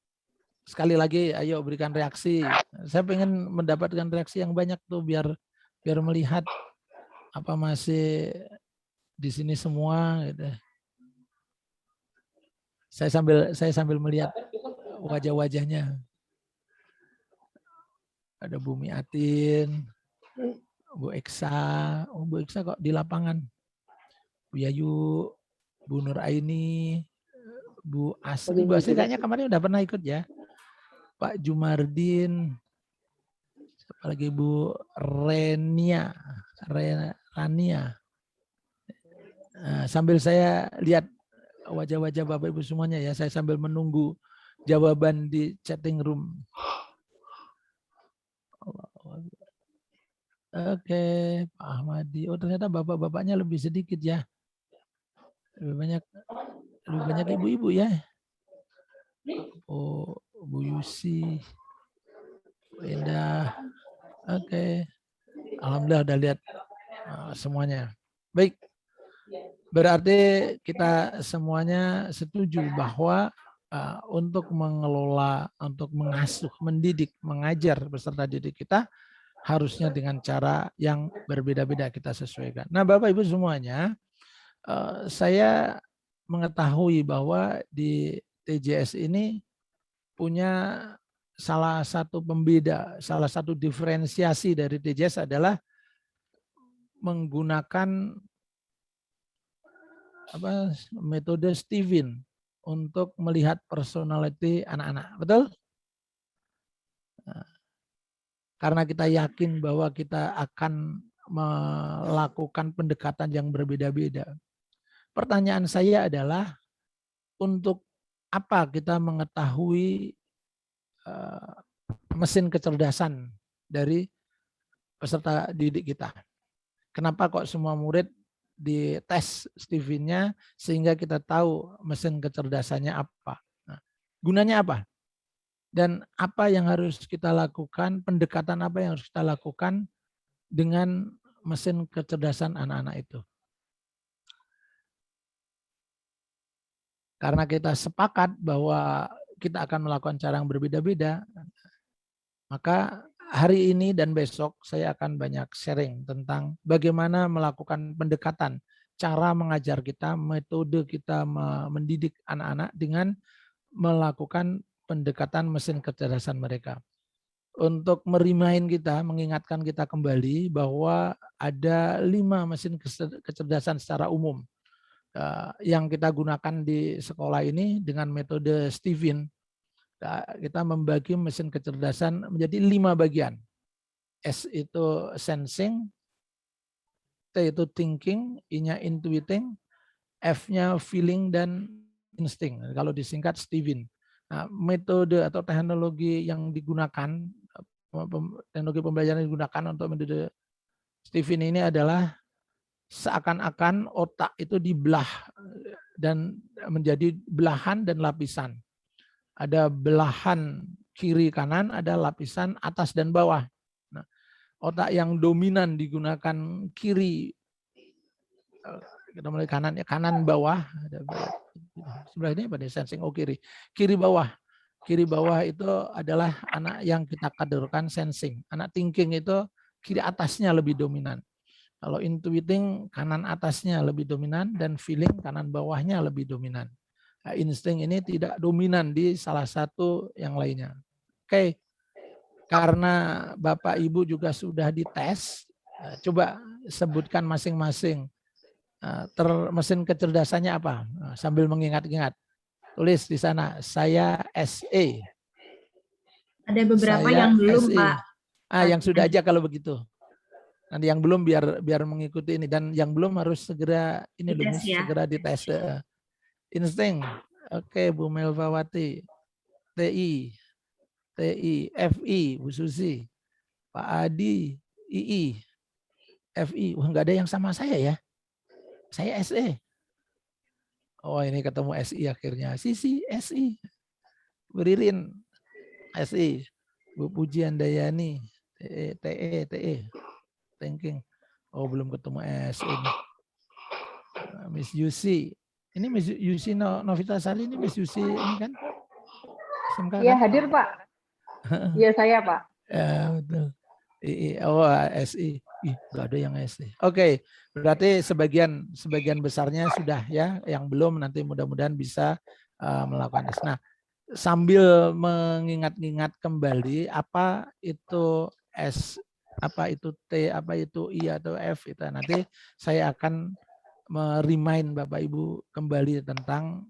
sekali lagi ayo berikan reaksi. Saya pengen mendapatkan reaksi yang banyak tuh biar melihat apa masih di sini semua gitu. Saya sambil melihat wajah-wajahnya. Ada Bumi Atin, Bu Eksa, Bu Eksa kok di lapangan. Bu Yayu, Bu Nur Aini, Bu Asri. Bu Asri kayaknya kemarin udah pernah ikut ya. Pak Jumardin, siapa lagi Bu Rania. Nah, sambil saya lihat wajah-wajah Bapak Ibu semuanya ya, saya sambil menunggu jawaban di chatting room. Oke, Pak Ahmadi. Oh, ternyata bapak-bapaknya lebih sedikit ya. Lebih banyak ibu-ibu ya. Oh, Bu Yusi, Bu Endah. Oke. Alhamdulillah udah lihat semuanya. Baik. Berarti kita semuanya setuju bahwa untuk mengelola, untuk mengasuh, mendidik, mengajar peserta didik kita harusnya dengan cara yang berbeda-beda kita sesuaikan. Nah, Bapak Ibu semuanya, saya mengetahui bahwa di TJS ini punya salah satu pembeda, salah satu diferensiasi dari TJS adalah menggunakan metode Steven untuk melihat personality anak-anak. Betul? Karena kita yakin bahwa kita akan melakukan pendekatan yang berbeda-beda. Pertanyaan saya adalah, untuk apa kita mengetahui mesin kecerdasan dari peserta didik kita? Kenapa kok semua murid dites Steven-nya sehingga kita tahu mesin kecerdasannya apa? Nah, gunanya apa? Dan apa yang harus kita lakukan, pendekatan apa yang harus kita lakukan dengan mesin kecerdasan anak-anak itu. Karena kita sepakat bahwa kita akan melakukan cara yang berbeda-beda, maka hari ini dan besok saya akan banyak sharing tentang bagaimana melakukan pendekatan, cara mengajar kita, metode kita mendidik anak-anak dengan melakukan pendekatan mesin kecerdasan mereka. Untuk merimain kita, mengingatkan kita kembali bahwa ada 5 mesin kecerdasan secara umum yang kita gunakan di sekolah ini dengan metode Steven. Kita membagi mesin kecerdasan menjadi 5 bagian. S itu sensing, T itu thinking, I-nya intuiting, F-nya feeling dan insting. Kalau disingkat Steven. Nah, metode atau teknologi yang digunakan, teknologi pembelajaran yang digunakan untuk metode Steven ini adalah seakan-akan otak itu dibelah dan menjadi belahan dan lapisan. Ada belahan kiri kanan, ada lapisan atas dan bawah. Nah, otak yang dominan digunakan kiri, kita mulai kanan ya, kanan bawah, sebelah ini pada sensing, oh kiri bawah. Kiri bawah itu adalah anak yang kita kategorikan sensing. Anak thinking itu kiri atasnya lebih dominan. Kalau intuiting kanan atasnya lebih dominan dan feeling kanan bawahnya lebih dominan. Nah, insting ini tidak dominan di salah satu yang lainnya. Oke, karena Bapak Ibu juga sudah dites, coba sebutkan masing-masing mesin kecerdasannya apa? Sambil mengingat-ingat. Tulis di sana, saya SE. Ada beberapa Saya yang belum, SE. Pak. Yang sudah aja kalau begitu. Nanti yang belum biar mengikuti ini, dan yang belum harus segera ini loh, Ya. segera dites. Insting. Oke, Bu Melvawati. TI, FI, Bu Susi. Pak Adi, II, FI. Wah, nggak ada yang sama saya ya. Saya SE. Oh, ini ketemu SI akhirnya. Sisi SI. Bu Ririn, SI. Bu Puji Andayani, TE. Thinking. Oh, belum ketemu S ini. Miss Yusi. Ini Miss Yusi Novita Sali ini Miss Yusi ini kan? Iya, kan? Hadir, Pak. Iya, saya, Pak. Ya, betul. Oh, SI. Ih, enggak ada yang SI. Oke, berarti sebagian besarnya sudah ya, yang belum nanti mudah-mudahan bisa melakukan tes. Nah, sambil mengingat-ingat kembali apa itu S, apa itu T, apa itu I atau F itu. Nanti saya akan remind Bapak Ibu kembali tentang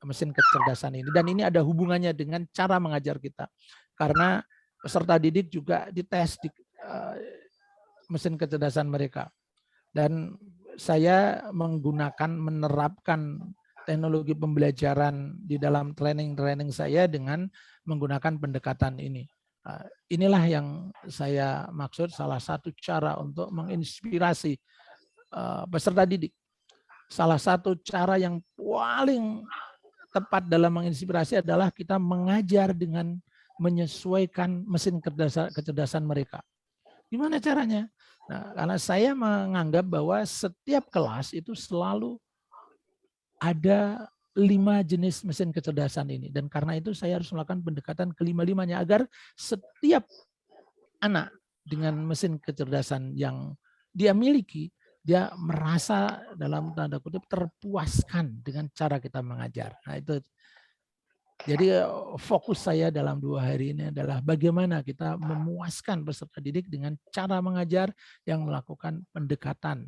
mesin kecerdasan ini. Dan ini ada hubungannya dengan cara mengajar kita. Karena peserta didik juga dites di mesin kecerdasan mereka. Dan saya menerapkan teknologi pembelajaran di dalam training saya dengan menggunakan pendekatan ini. Inilah yang saya maksud salah satu cara untuk menginspirasi peserta didik. Salah satu cara yang paling tepat dalam menginspirasi adalah kita mengajar dengan menyesuaikan mesin kecerdasan mereka. Gimana caranya? Nah, karena saya menganggap bahwa setiap kelas itu selalu ada 5 jenis mesin kecerdasan ini. Dan karena itu saya harus melakukan pendekatan kelima-limanya agar setiap anak dengan mesin kecerdasan yang dia miliki, dia merasa dalam tanda kutip terpuaskan dengan cara kita mengajar. Nah, itu. Jadi fokus saya dalam 2 hari ini adalah bagaimana kita memuaskan peserta didik dengan cara mengajar yang melakukan pendekatan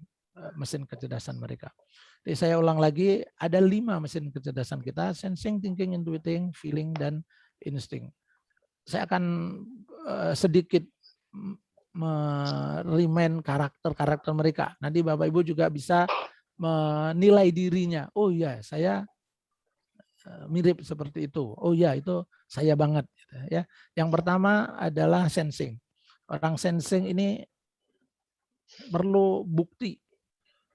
mesin kecerdasan mereka. Jadi saya ulang lagi, ada 5 mesin kecerdasan kita, sensing, thinking, intuiting, feeling, dan insting. Saya akan sedikit remind karakter mereka. Nanti Bapak Ibu juga bisa menilai dirinya. Oh iya, saya mirip seperti itu. Oh ya, itu saya banget. Ya, yang pertama adalah sensing. Orang sensing ini perlu bukti.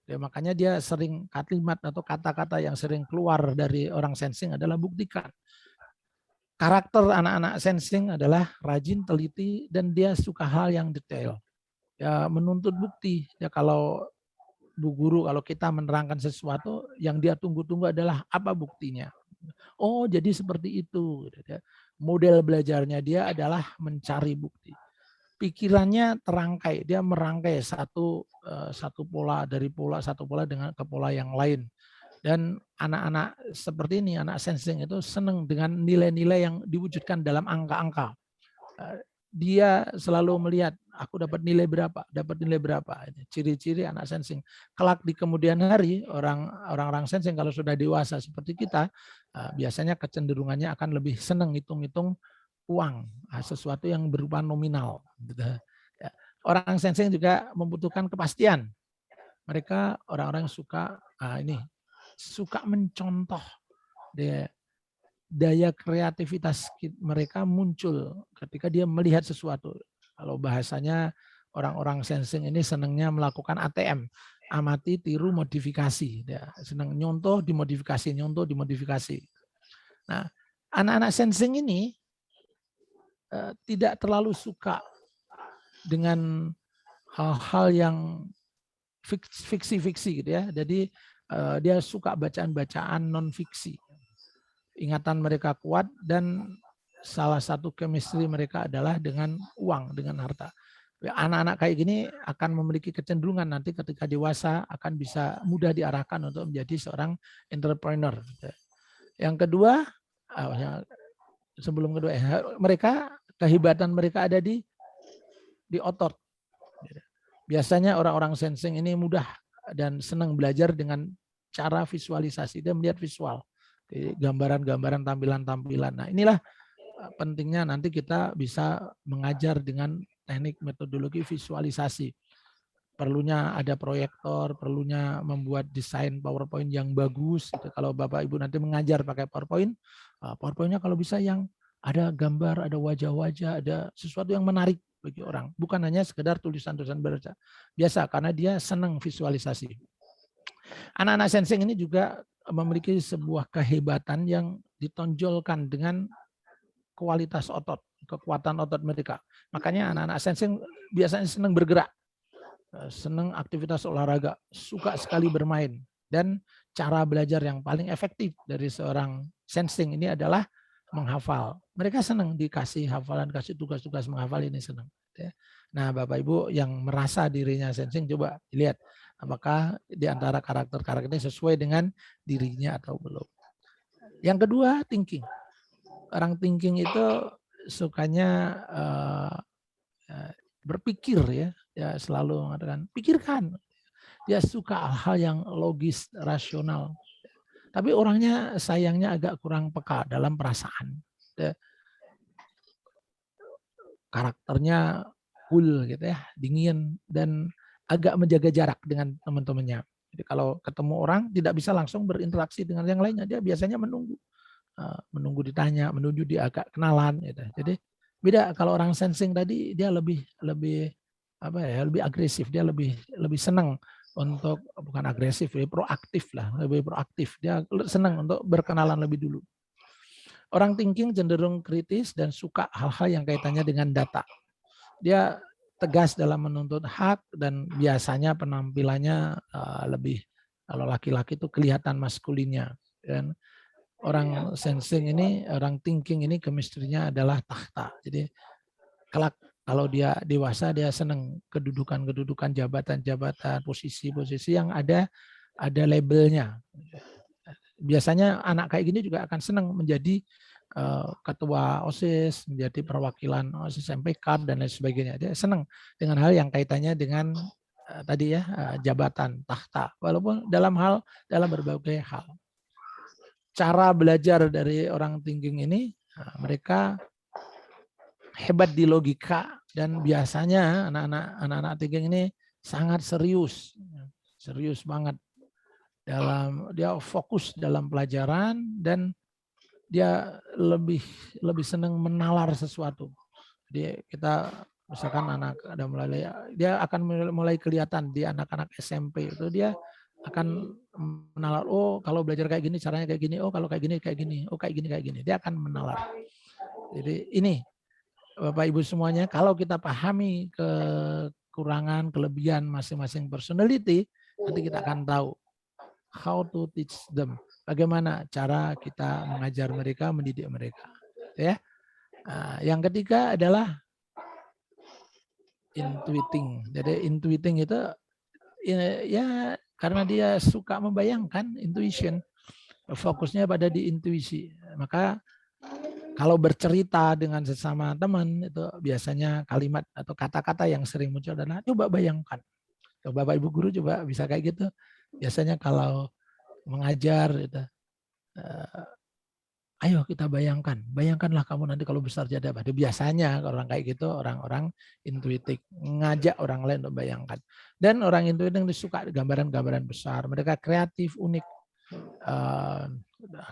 Ya, makanya dia sering kalimat atau kata-kata yang sering keluar dari orang sensing adalah buktikan. Karakter anak-anak sensing adalah rajin, teliti, dan dia suka hal yang detail. Ya, menuntut bukti. Ya, kalau Bu Guru, kalau kita menerangkan sesuatu, yang dia tunggu-tunggu adalah apa buktinya. Oh, jadi seperti itu. Model belajarnya dia adalah mencari bukti. Pikirannya terangkai, dia merangkai satu pola dari satu pola dengan ke pola yang lain. Dan anak-anak seperti ini, anak sensing itu senang dengan nilai-nilai yang diwujudkan dalam angka-angka. Dia selalu melihat, aku dapat nilai berapa. Ciri-ciri anak sensing. Kelak di kemudian hari, orang-orang sensing kalau sudah dewasa seperti kita, biasanya kecenderungannya akan lebih senang hitung-hitung uang, sesuatu yang berupa nominal. Orang sensing juga membutuhkan kepastian. mereka orang-orang yang suka mencontoh. Daya kreativitas mereka muncul ketika dia melihat sesuatu. Kalau bahasanya orang-orang sensing ini senangnya melakukan ATM, amati, tiru, modifikasi. Dia senang nyontoh, dimodifikasi, nyontoh, dimodifikasi. Nah, anak-anak sensing ini tidak terlalu suka dengan hal-hal yang fiksi-fiksi gitu ya. Jadi dia suka bacaan-bacaan non-fiksi. Ingatan mereka kuat dan salah satu chemistry mereka adalah dengan uang, dengan harta. Anak-anak kayak gini akan memiliki kecenderungan nanti ketika dewasa akan bisa mudah diarahkan untuk menjadi seorang entrepreneur. Yang kedua, sebelum kedua, mereka kehebatan mereka ada di otot. Biasanya orang-orang sensing ini mudah dan senang belajar dengan cara visualisasi. Dia melihat visual, gambaran-gambaran, tampilan-tampilan. Nah, inilah pentingnya nanti kita bisa mengajar dengan teknik metodologi visualisasi. Perlunya ada proyektor, perlunya membuat desain PowerPoint yang bagus. Kalau Bapak Ibu nanti mengajar pakai PowerPoint, PowerPoint-nya kalau bisa yang ada gambar, ada wajah-wajah, ada sesuatu yang menarik bagi orang. Bukan hanya sekedar tulisan-tulisan biasa, karena dia senang visualisasi. Anak-anak sensing ini juga memiliki sebuah kehebatan yang ditonjolkan dengan kualitas otot, kekuatan otot mereka. Makanya anak-anak sensing biasanya senang bergerak, senang aktivitas olahraga, suka sekali bermain. Dan cara belajar yang paling efektif dari seorang sensing ini adalah menghafal. Mereka senang dikasih hafalan, kasih tugas-tugas menghafal, ini senang. Nah, Bapak Ibu yang merasa dirinya sensing, coba lihat apakah di antara karakter-karakter ini sesuai dengan dirinya atau belum. Yang kedua, thinking. Orang thinking itu sukanya berpikir ya selalu mengatakan pikirkan. Dia suka hal yang logis, rasional. Tapi orangnya sayangnya agak kurang peka dalam perasaan. Karakternya cool gitu ya, dingin dan agak menjaga jarak dengan teman-temannya. Jadi kalau ketemu orang tidak bisa langsung berinteraksi dengan yang lainnya, dia biasanya menunggu ditanya, menunggu dia agak kenalan gitu. Jadi beda kalau orang sensing tadi, dia lebih agresif, dia lebih senang untuk, bukan agresif, lebih proaktif. Dia senang untuk berkenalan lebih dulu. Orang thinking cenderung kritis dan suka hal-hal yang kaitannya dengan data. Dia tegas dalam menuntut hak dan biasanya penampilannya lebih, kalau laki-laki itu kelihatan maskulinnya. Dan orang sensing ini, orang thinking ini chemistry-nya adalah tahta. Jadi kelak kalau dia dewasa, dia senang kedudukan-kedudukan, jabatan-jabatan, posisi-posisi yang ada labelnya. Biasanya anak kayak gini juga akan senang menjadi ketua OSIS, menjadi perwakilan OSIS MPK dan lain sebagainya. Dia senang dengan hal yang kaitannya dengan tadi ya, jabatan, tahta, walaupun dalam berbagai hal. Cara belajar dari orang thinking ini, mereka hebat di logika dan biasanya anak-anak thinking ini sangat serius banget dia fokus dalam pelajaran dan dia lebih senang menalar sesuatu. Jadi kita misalkan anak ada mulai, dia akan mulai kelihatan di anak-anak SMP itu dia akan menalar, oh kalau belajar kayak gini caranya kayak gini, oh kalau kayak gini, oh kayak gini. Dia akan menalar. Jadi ini Bapak Ibu semuanya, kalau kita pahami kekurangan, kelebihan masing-masing personality, nanti kita akan tahu how to teach them. Bagaimana cara kita mengajar mereka, mendidik mereka. Ya. Nah, yang ketiga adalah intuiting. Jadi intuiting itu ya karena dia suka membayangkan, intuition. Fokusnya pada di intuisi. Maka kalau bercerita dengan sesama teman itu biasanya kalimat atau kata-kata yang sering muncul adalah coba bayangkan. Coba Bapak Ibu guru coba bisa kayak gitu. Biasanya kalau mengajar gitu, Ayo kita bayangkanlah kamu nanti kalau besar jadi apa. Biasanya orang kayak gitu orang-orang intuitif ngajak orang lain untuk bayangkan. Dan orang intuitif suka gambaran-gambaran besar. Mereka kreatif, unik,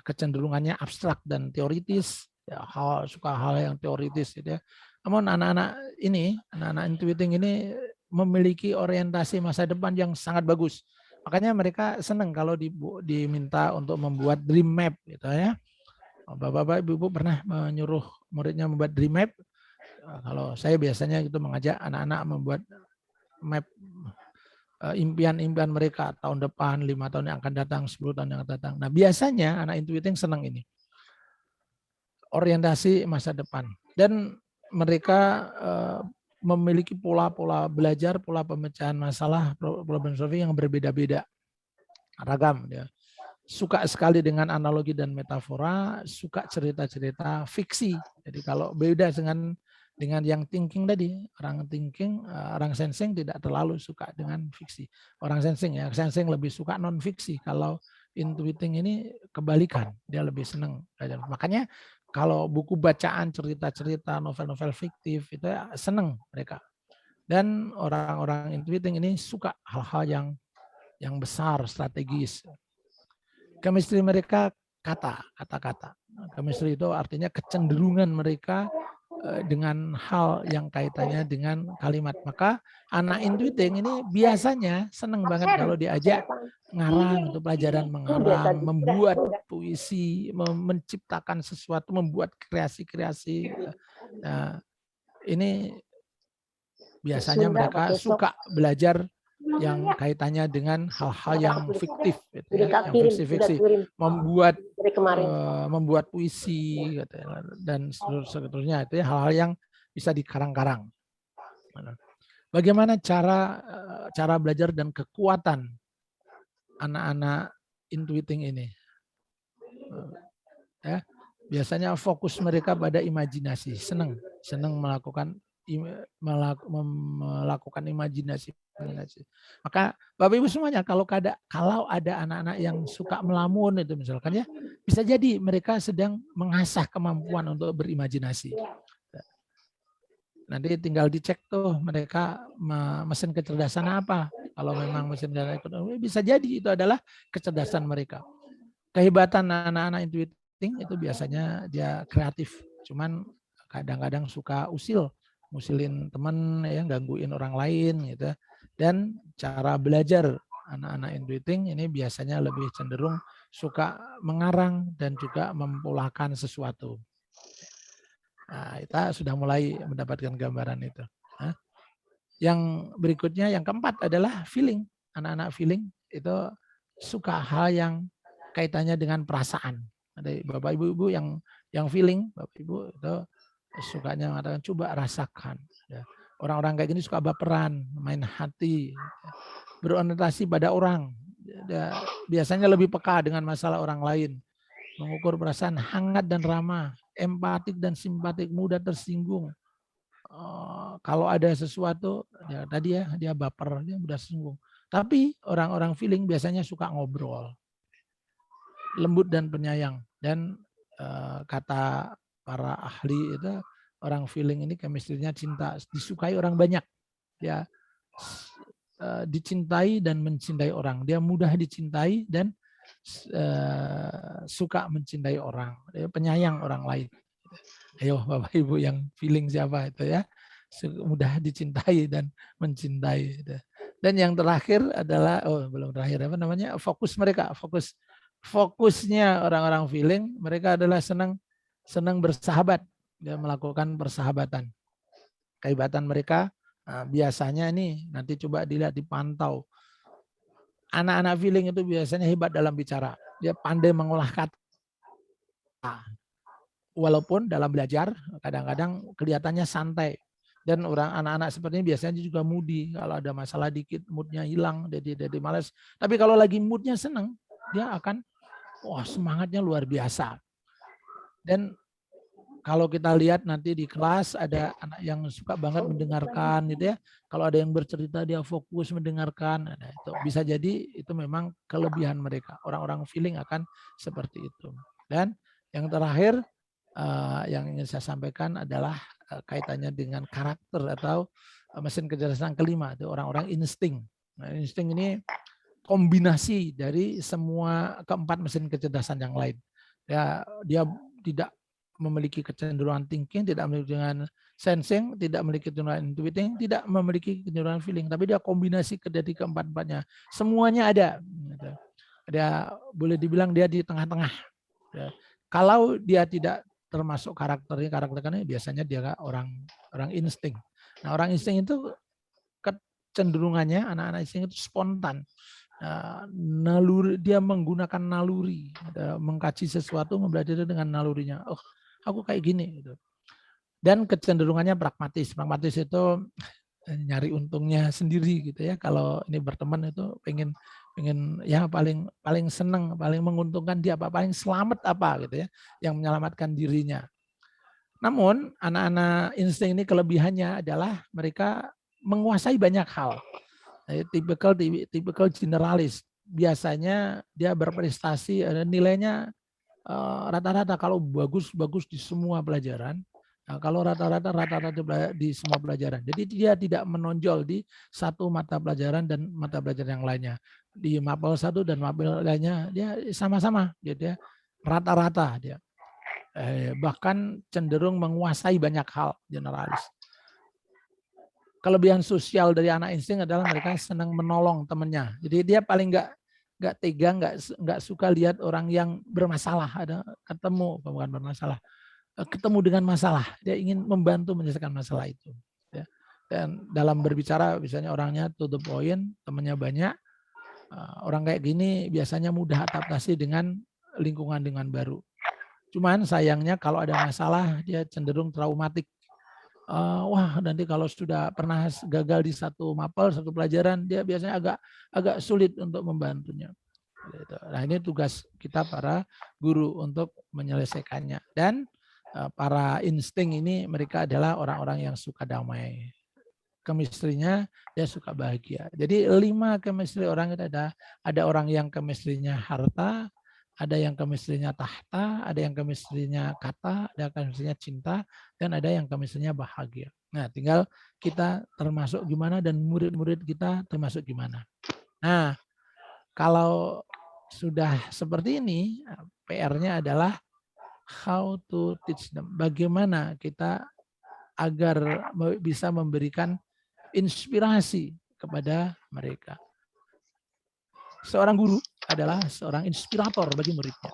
kecenderungannya abstrak dan teoritis. Ya, suka hal yang teoritis gitu ya. Namun anak-anak intuitif ini memiliki orientasi masa depan yang sangat bagus. Makanya mereka senang kalau diminta untuk membuat dream map gitu ya. Bapak-bapak, ibu-ibu pernah menyuruh muridnya membuat dream map. Kalau saya biasanya itu mengajak anak-anak membuat map impian-impian mereka tahun depan, 5 tahun yang akan datang, 10 tahun yang akan datang. Nah, biasanya anak intuitif senang ini. Orientasi masa depan. Dan mereka memiliki pola-pola belajar, pola pemecahan masalah, problem solving yang berbeda-beda. Ragam ya. Suka sekali dengan analogi dan metafora, suka cerita-cerita fiksi. Jadi kalau beda dengan yang thinking tadi, orang sensing tidak terlalu suka dengan fiksi. Orang sensing lebih suka non fiksi. Kalau intuiting ini kebalikan, dia lebih senang. Makanya kalau buku bacaan, cerita-cerita, novel-novel fiktif itu senang mereka. Dan orang-orang intuiting ini suka hal-hal yang besar, strategis. Chemistry mereka kata-kata. Chemistry itu artinya kecenderungan mereka dengan hal yang kaitannya dengan kalimat. Maka anak intuitif ini biasanya senang banget kalau diajak ngarang, untuk pelajaran mengarang, membuat puisi, menciptakan sesuatu, membuat kreasi-kreasi. Nah, ini biasanya mereka suka belajar yang kaitannya dengan hal-hal yang fiktif, gitu ya, yang fiksi-fiksi, membuat puisi, gitu ya, dan seterusnya itu ya, hal-hal yang bisa dikarang-karang. Bagaimana cara belajar dan kekuatan anak-anak intuitif ini? Ya, biasanya fokus mereka pada imajinasi, senang melakukan imajinasi. Maka Bapak Ibu semuanya, kalau ada anak-anak yang suka melamun itu misalkan ya, bisa jadi mereka sedang mengasah kemampuan untuk berimajinasi. Nanti tinggal dicek tuh mereka mesin kecerdasan apa. Kalau memang mesin kecerdasan ekonomi, bisa jadi itu adalah kecerdasan mereka. Kehebatan anak-anak intuitif itu biasanya dia kreatif, cuman kadang-kadang suka ngusilin teman, ya, gangguin orang lain gitu. Dan cara belajar anak-anak intuitif ini biasanya lebih cenderung suka mengarang dan juga mempolakan sesuatu. Nah, kita sudah mulai mendapatkan gambaran itu. Nah, yang berikutnya, yang keempat adalah feeling. Anak-anak feeling itu suka hal yang kaitannya dengan perasaan. Ada Bapak Ibu yang feeling, Bapak Ibu itu sukanya mengatakan coba rasakan. Orang-orang kayak gini suka baperan, main hati, berorientasi pada orang. Biasanya lebih peka dengan masalah orang lain, mengukur perasaan hangat dan ramah, empatik dan simpatik, mudah tersinggung. Kalau ada sesuatu, ya tadi ya dia baper, dia mudah tersinggung. Tapi orang-orang feeling biasanya suka ngobrol, lembut dan penyayang. Dan kata para ahli itu, orang feeling ini chemistry-nya cinta, disukai orang banyak. Dia dicintai dan mencintai orang. Dia mudah dicintai dan suka mencintai orang. Dia penyayang orang lain. Ayo Bapak Ibu yang feeling siapa itu ya. Mudah dicintai dan mencintai. Dan yang terakhir adalah, belum terakhir, apa namanya, fokus mereka. Fokusnya orang-orang feeling, mereka adalah senang bersahabat, dia melakukan persahabatan. Kehebatan mereka biasanya ini nanti coba dilihat, dipantau. Anak-anak feeling itu biasanya hebat dalam bicara. Dia pandai mengolah kata. Walaupun dalam belajar kadang-kadang kelihatannya santai. Dan anak-anak seperti ini biasanya juga moody. Kalau ada masalah dikit moodnya hilang, jadi malas. Tapi kalau lagi moodnya senang, dia akan semangatnya luar biasa. Dan kalau kita lihat nanti di kelas ada anak yang suka banget mendengarkan gitu ya. Kalau ada yang bercerita dia fokus mendengarkan. Nah, itu bisa jadi itu memang kelebihan mereka. Orang-orang feeling akan seperti itu. Dan Yang terakhir yang ingin saya sampaikan adalah kaitannya dengan karakter atau mesin kecerdasan kelima, itu orang-orang insting. Nah, insting ini kombinasi dari semua keempat mesin kecerdasan yang lain. Ya, dia tidak memiliki kecenderungan thinking, tidak memiliki dengan sensing, tidak memiliki kecenderungan intuiting, tidak memiliki kecenderungan feeling, tapi dia kombinasi dari keempat-empatnya. Semuanya ada. Dia boleh dibilang dia di tengah-tengah. Kalau dia tidak termasuk karakternya biasanya dia orang insting. Nah, orang insting itu kecenderungannya anak-anak insting itu spontan. Naluri, dia menggunakan naluri, mengkaji sesuatu, mempelajari dengan nalurinya. Oh, aku kayak gini gitu. Dan kecenderungannya pragmatis. Pragmatis itu nyari untungnya sendiri gitu ya. Kalau ini berteman itu pengen ya paling senang, paling menguntungkan dia apa, paling selamat apa gitu ya, yang menyelamatkan dirinya. Namun anak-anak insting ini kelebihannya adalah mereka menguasai banyak hal. Typical generalis. Biasanya dia berprestasi, nilainya rata-rata kalau bagus di semua pelajaran. Nah, kalau rata-rata di semua pelajaran. Jadi dia tidak menonjol di satu mata pelajaran dan mata pelajaran yang lainnya. Di mapel satu dan mapel lainnya dia sama-sama. Dia rata-rata dia. Bahkan cenderung menguasai banyak hal generalis. Kelebihan sosial dari anak insting adalah mereka senang menolong temannya. Jadi dia paling nggak tega, nggak suka lihat orang yang bermasalah, ada ketemu bukan bermasalah, ketemu dengan masalah, dia ingin membantu menyelesaikan masalah itu. Ya. Dan dalam berbicara, misalnya orangnya to the point, temannya banyak, orang kayak gini biasanya mudah adaptasi dengan lingkungan dengan baru. Cuman sayangnya kalau ada masalah dia cenderung traumatik. Wah, nanti kalau sudah pernah gagal di satu mapel, satu pelajaran, dia biasanya agak sulit untuk membantunya. Nah, ini tugas kita para guru untuk menyelesaikannya. Dan para insting ini mereka adalah orang-orang yang suka damai. Chemistry-nya dia suka bahagia. Jadi 5 chemistry orang itu ada orang yang chemistry-nya harta, ada yang chemistry-nya tahta, ada yang chemistry-nya kata, ada yang chemistry-nya cinta, dan ada yang chemistry-nya bahagia. Nah, tinggal kita termasuk gimana dan murid-murid kita termasuk gimana. Nah, kalau sudah seperti ini, PR-nya adalah how to teach them. Bagaimana kita agar bisa memberikan inspirasi kepada mereka. Seorang guru adalah seorang inspirator bagi muridnya.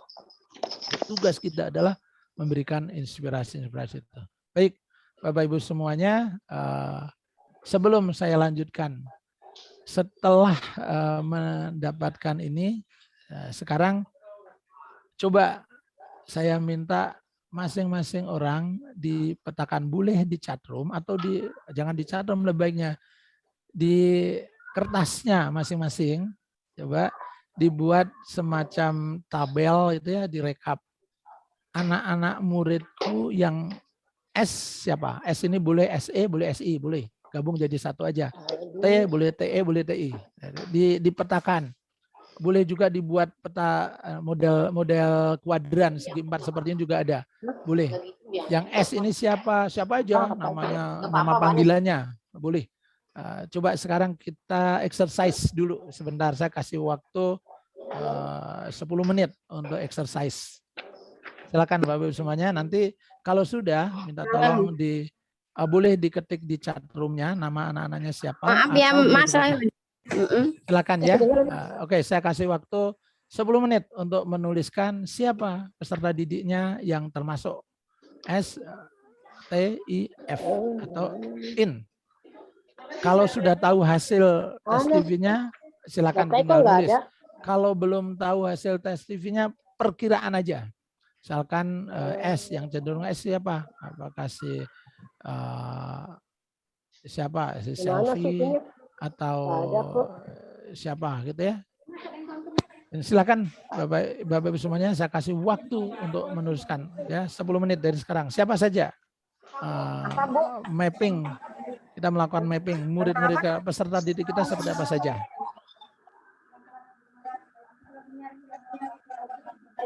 Tugas kita adalah memberikan inspirasi itu. Baik, Bapak Ibu semuanya, sebelum saya lanjutkan, setelah mendapatkan ini, sekarang coba saya minta masing-masing orang dipetakan, boleh di chatroom atau jangan di chatroom, lebih baiknya di kertasnya masing-masing, coba dibuat semacam tabel itu ya, direkap anak-anak muridku yang S siapa? S ini boleh SE, boleh SI, boleh gabung jadi satu aja. T boleh TE, boleh TI. Dipetakan. Boleh juga dibuat peta model kuadran segi 4 seperti ini juga ada. Boleh. Yang S ini siapa? Siapa aja namanya, nama panggilannya. Boleh. Coba sekarang kita exercise dulu sebentar. Saya kasih waktu 10 menit untuk exercise. Silakan Bapak Ibu semuanya. Nanti kalau sudah minta tolong boleh diketik di chat room-nya nama anak-anaknya siapa. Maaf ya Mas. Silakan ya. Oke, saya kasih waktu 10 menit untuk menuliskan siapa peserta didiknya yang termasuk S, T, I, F atau IN. Kalau sudah tahu hasil tes TV-nya, silakan tinggal nulis. Kalau belum tahu hasil tes TV-nya, perkiraan aja. Misalkan S, yang cenderung S siapa? Apakah si siapa? Si Selfie atau siapa gitu ya. Dan silakan Bapak Ibu semuanya, saya kasih waktu untuk menuliskan ya 10 menit dari sekarang. Siapa saja? Mapping. Kita melakukan mapping murid-murid peserta didik kita seperti apa saja.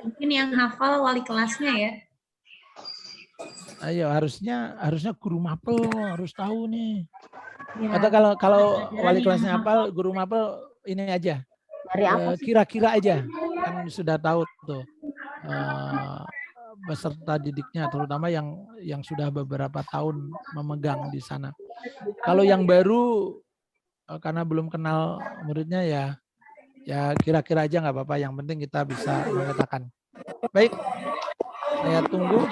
Mungkin yang hafal wali kelasnya ya. Ayo, harusnya guru mapel harus tahu nih. Ya, Atau kalau wali yang kelasnya hafal, guru mapel ini aja. Dari apa sih? Kira-kira aja kan sudah tahu tuh peserta didiknya, terutama yang sudah beberapa tahun memegang di sana. Kalau yang baru karena belum kenal muridnya ya kira-kira aja nggak apa-apa. Yang penting kita bisa memetakan. Baik, saya tunggu.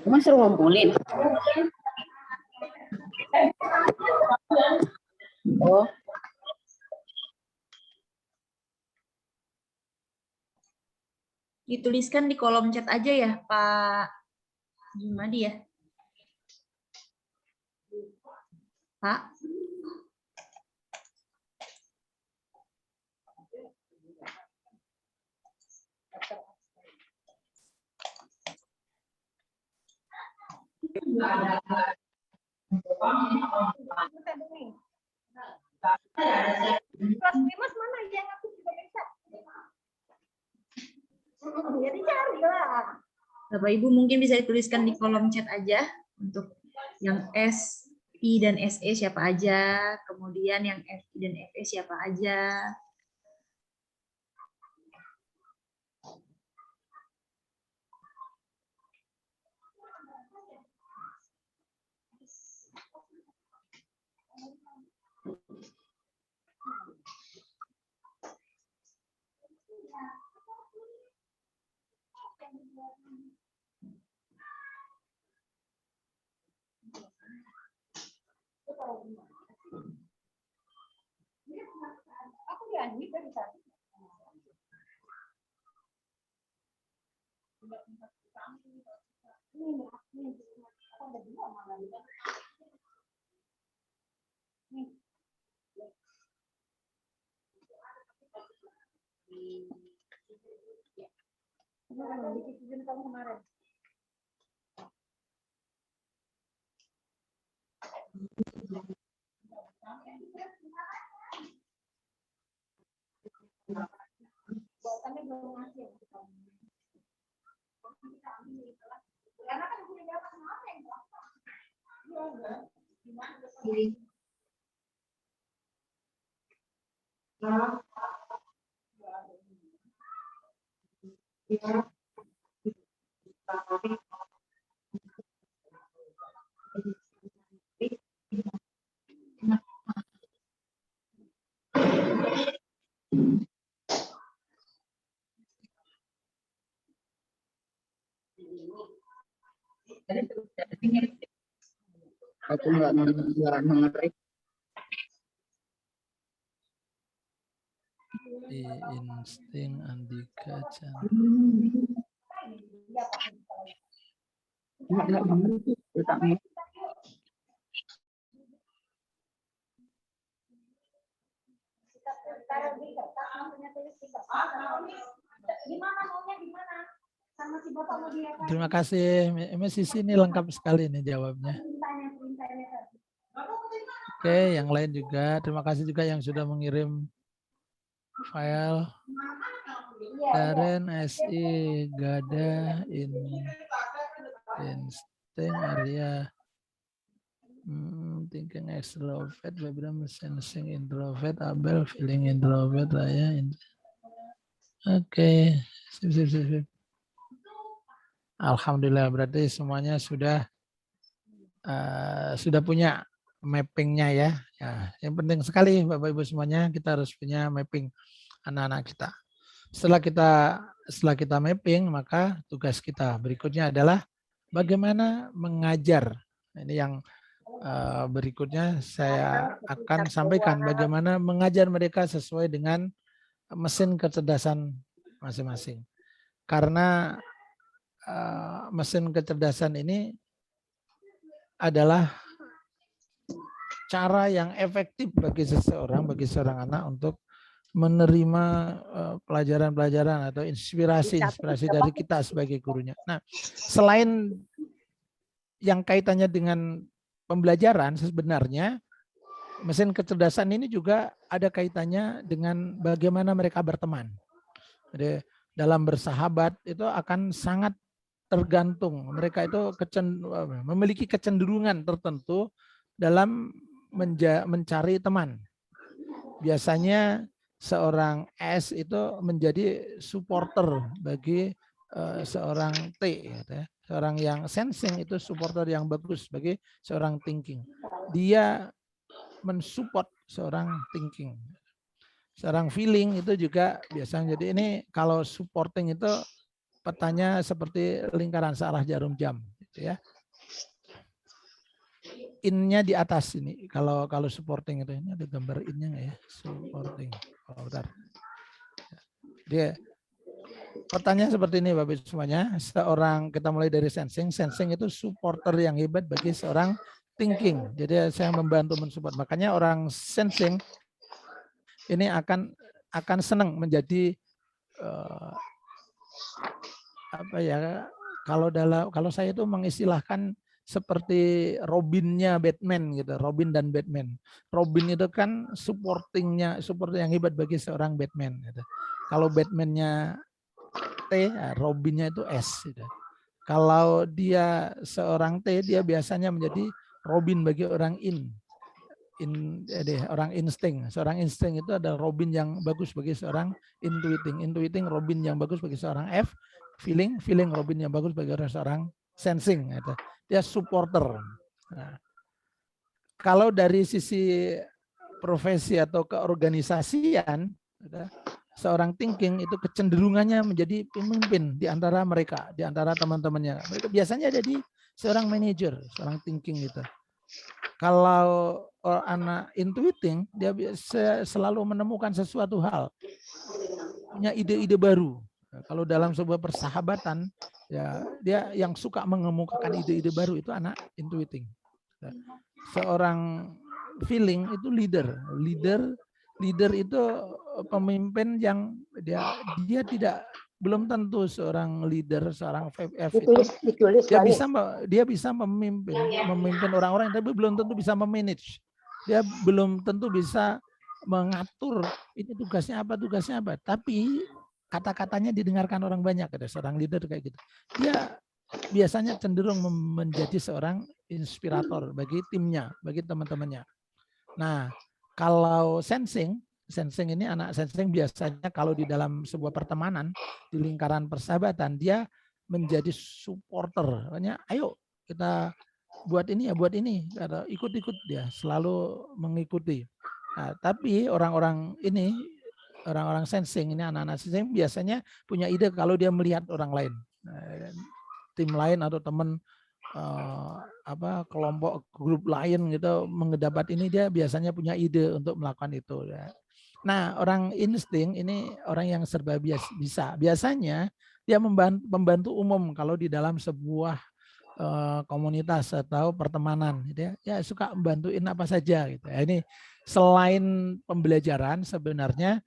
Mas suruh ngumpulin. Oh, dituliskan di kolom chat aja ya, Pak Jumadi ya. Pak. Mas mana yang aku juga bisa? Jadi cari lah. Bapak Ibu mungkin bisa dituliskan di kolom chat aja untuk yang S, I, dan SE siapa aja, kemudian yang FI dan FE siapa aja. Aku janji dari tadi. Kemarin. Buatannya belum ngasih. Karena kan gue dapat apa yang aku nggak mengerti. Insting Andika Chan. Nggak mengerti. Gimana maunya gimana? Sama si bapak mau diapain? Terima kasih, Mrs. ini lengkap sekali nih jawabnya. Perintahnya tadi. Bapak Oke, yang lain juga. Terima kasih juga yang sudah mengirim file. Karen SI Gada insting area thinking extrovert, Vibram sensing introvert, Abel feeling introvert, Raya. Oke, sip. Alhamdulillah berarti semuanya sudah punya mappingnya ya. Yang penting sekali Bapak Ibu semuanya kita harus punya mapping anak-anak kita. Setelah kita mapping, maka tugas kita berikutnya adalah bagaimana mengajar. Ini yang berikutnya saya akan sampaikan bagaimana mengajar mereka sesuai dengan mesin kecerdasan masing-masing. Karena mesin kecerdasan ini adalah cara yang efektif bagi seorang anak untuk menerima pelajaran-pelajaran atau inspirasi dari kita sebagai gurunya. Nah, selain yang kaitannya dengan pembelajaran, sebenarnya mesin kecerdasan ini juga ada kaitannya dengan bagaimana mereka berteman. Jadi dalam bersahabat itu akan sangat tergantung. Mereka itu memiliki kecenderungan tertentu dalam mencari teman. Biasanya seorang S itu menjadi supporter bagi seorang T. Ya. Seorang yang sensing itu supporter yang bagus bagi seorang thinking. Dia mensupport seorang thinking. Seorang feeling itu juga biasanya. Jadi ini kalau supporting itu petanya seperti lingkaran searah jarum jam. Gitu ya. In-nya di atas ini. Kalau supporting itu ini ada gambar in-nya nggak ya? Supporting. Oh, bentar. Dia pertanyaan seperti ini Bapak Ibu semuanya. Kita mulai dari sensing. Sensing itu supporter yang hebat bagi seorang thinking. Jadi saya membantu mensupport. Makanya orang sensing ini akan senang menjadi apa ya? Kalau saya itu mengistilahkan seperti Robin-nya Batman gitu, Robin dan Batman. Robin itu kan support yang hebat bagi seorang Batman gitu. Kalau Batman-nya T, Robin-nya itu S gitu. Kalau dia seorang T, dia biasanya menjadi Robin bagi orang orang insting. Seorang insting itu adalah Robin yang bagus bagi seorang intuiting Robin yang bagus bagi seorang F, feeling Robin yang bagus bagi seorang sensing gitu. Dia supporter. Nah, kalau dari sisi profesi atau keorganisasian, seorang thinking itu kecenderungannya menjadi pemimpin di antara mereka, di antara teman-temannya. Mereka biasanya jadi seorang manajer, seorang thinking itu. Kalau anak intuiting, dia selalu menemukan sesuatu hal, punya ide-ide baru. Kalau dalam sebuah persahabatan, ya dia yang suka mengemukakan ide-ide baru itu anak intuiting. Seorang feeling itu leader itu pemimpin yang dia belum tentu seorang leader, seorang FF itu dia bisa memimpin orang-orang, tapi belum tentu bisa memanage. Dia belum tentu bisa mengatur ini tugasnya apa. Tapi kata-katanya didengarkan orang banyak. Ada seorang leader kayak gitu. Dia biasanya cenderung menjadi seorang inspirator bagi timnya, bagi teman-temannya. Nah, kalau sensing ini anak sensing biasanya kalau di dalam sebuah pertemanan, di lingkaran persahabatan, dia menjadi supporter. Makanya ayo kita buat ini. Ikut-ikut dia, selalu mengikuti. Nah, tapi orang-orang sensing ini, anak-anak sensing biasanya punya ide kalau dia melihat orang lain. Tim lain atau teman kelompok grup lain gitu mendapat ini, dia biasanya punya ide untuk melakukan itu ya. Nah, orang insting ini orang yang serba bisa. Biasanya dia membantu umum kalau di dalam sebuah komunitas atau pertemanan gitu ya suka membantuin apa saja gitu. Ya, ini selain pembelajaran sebenarnya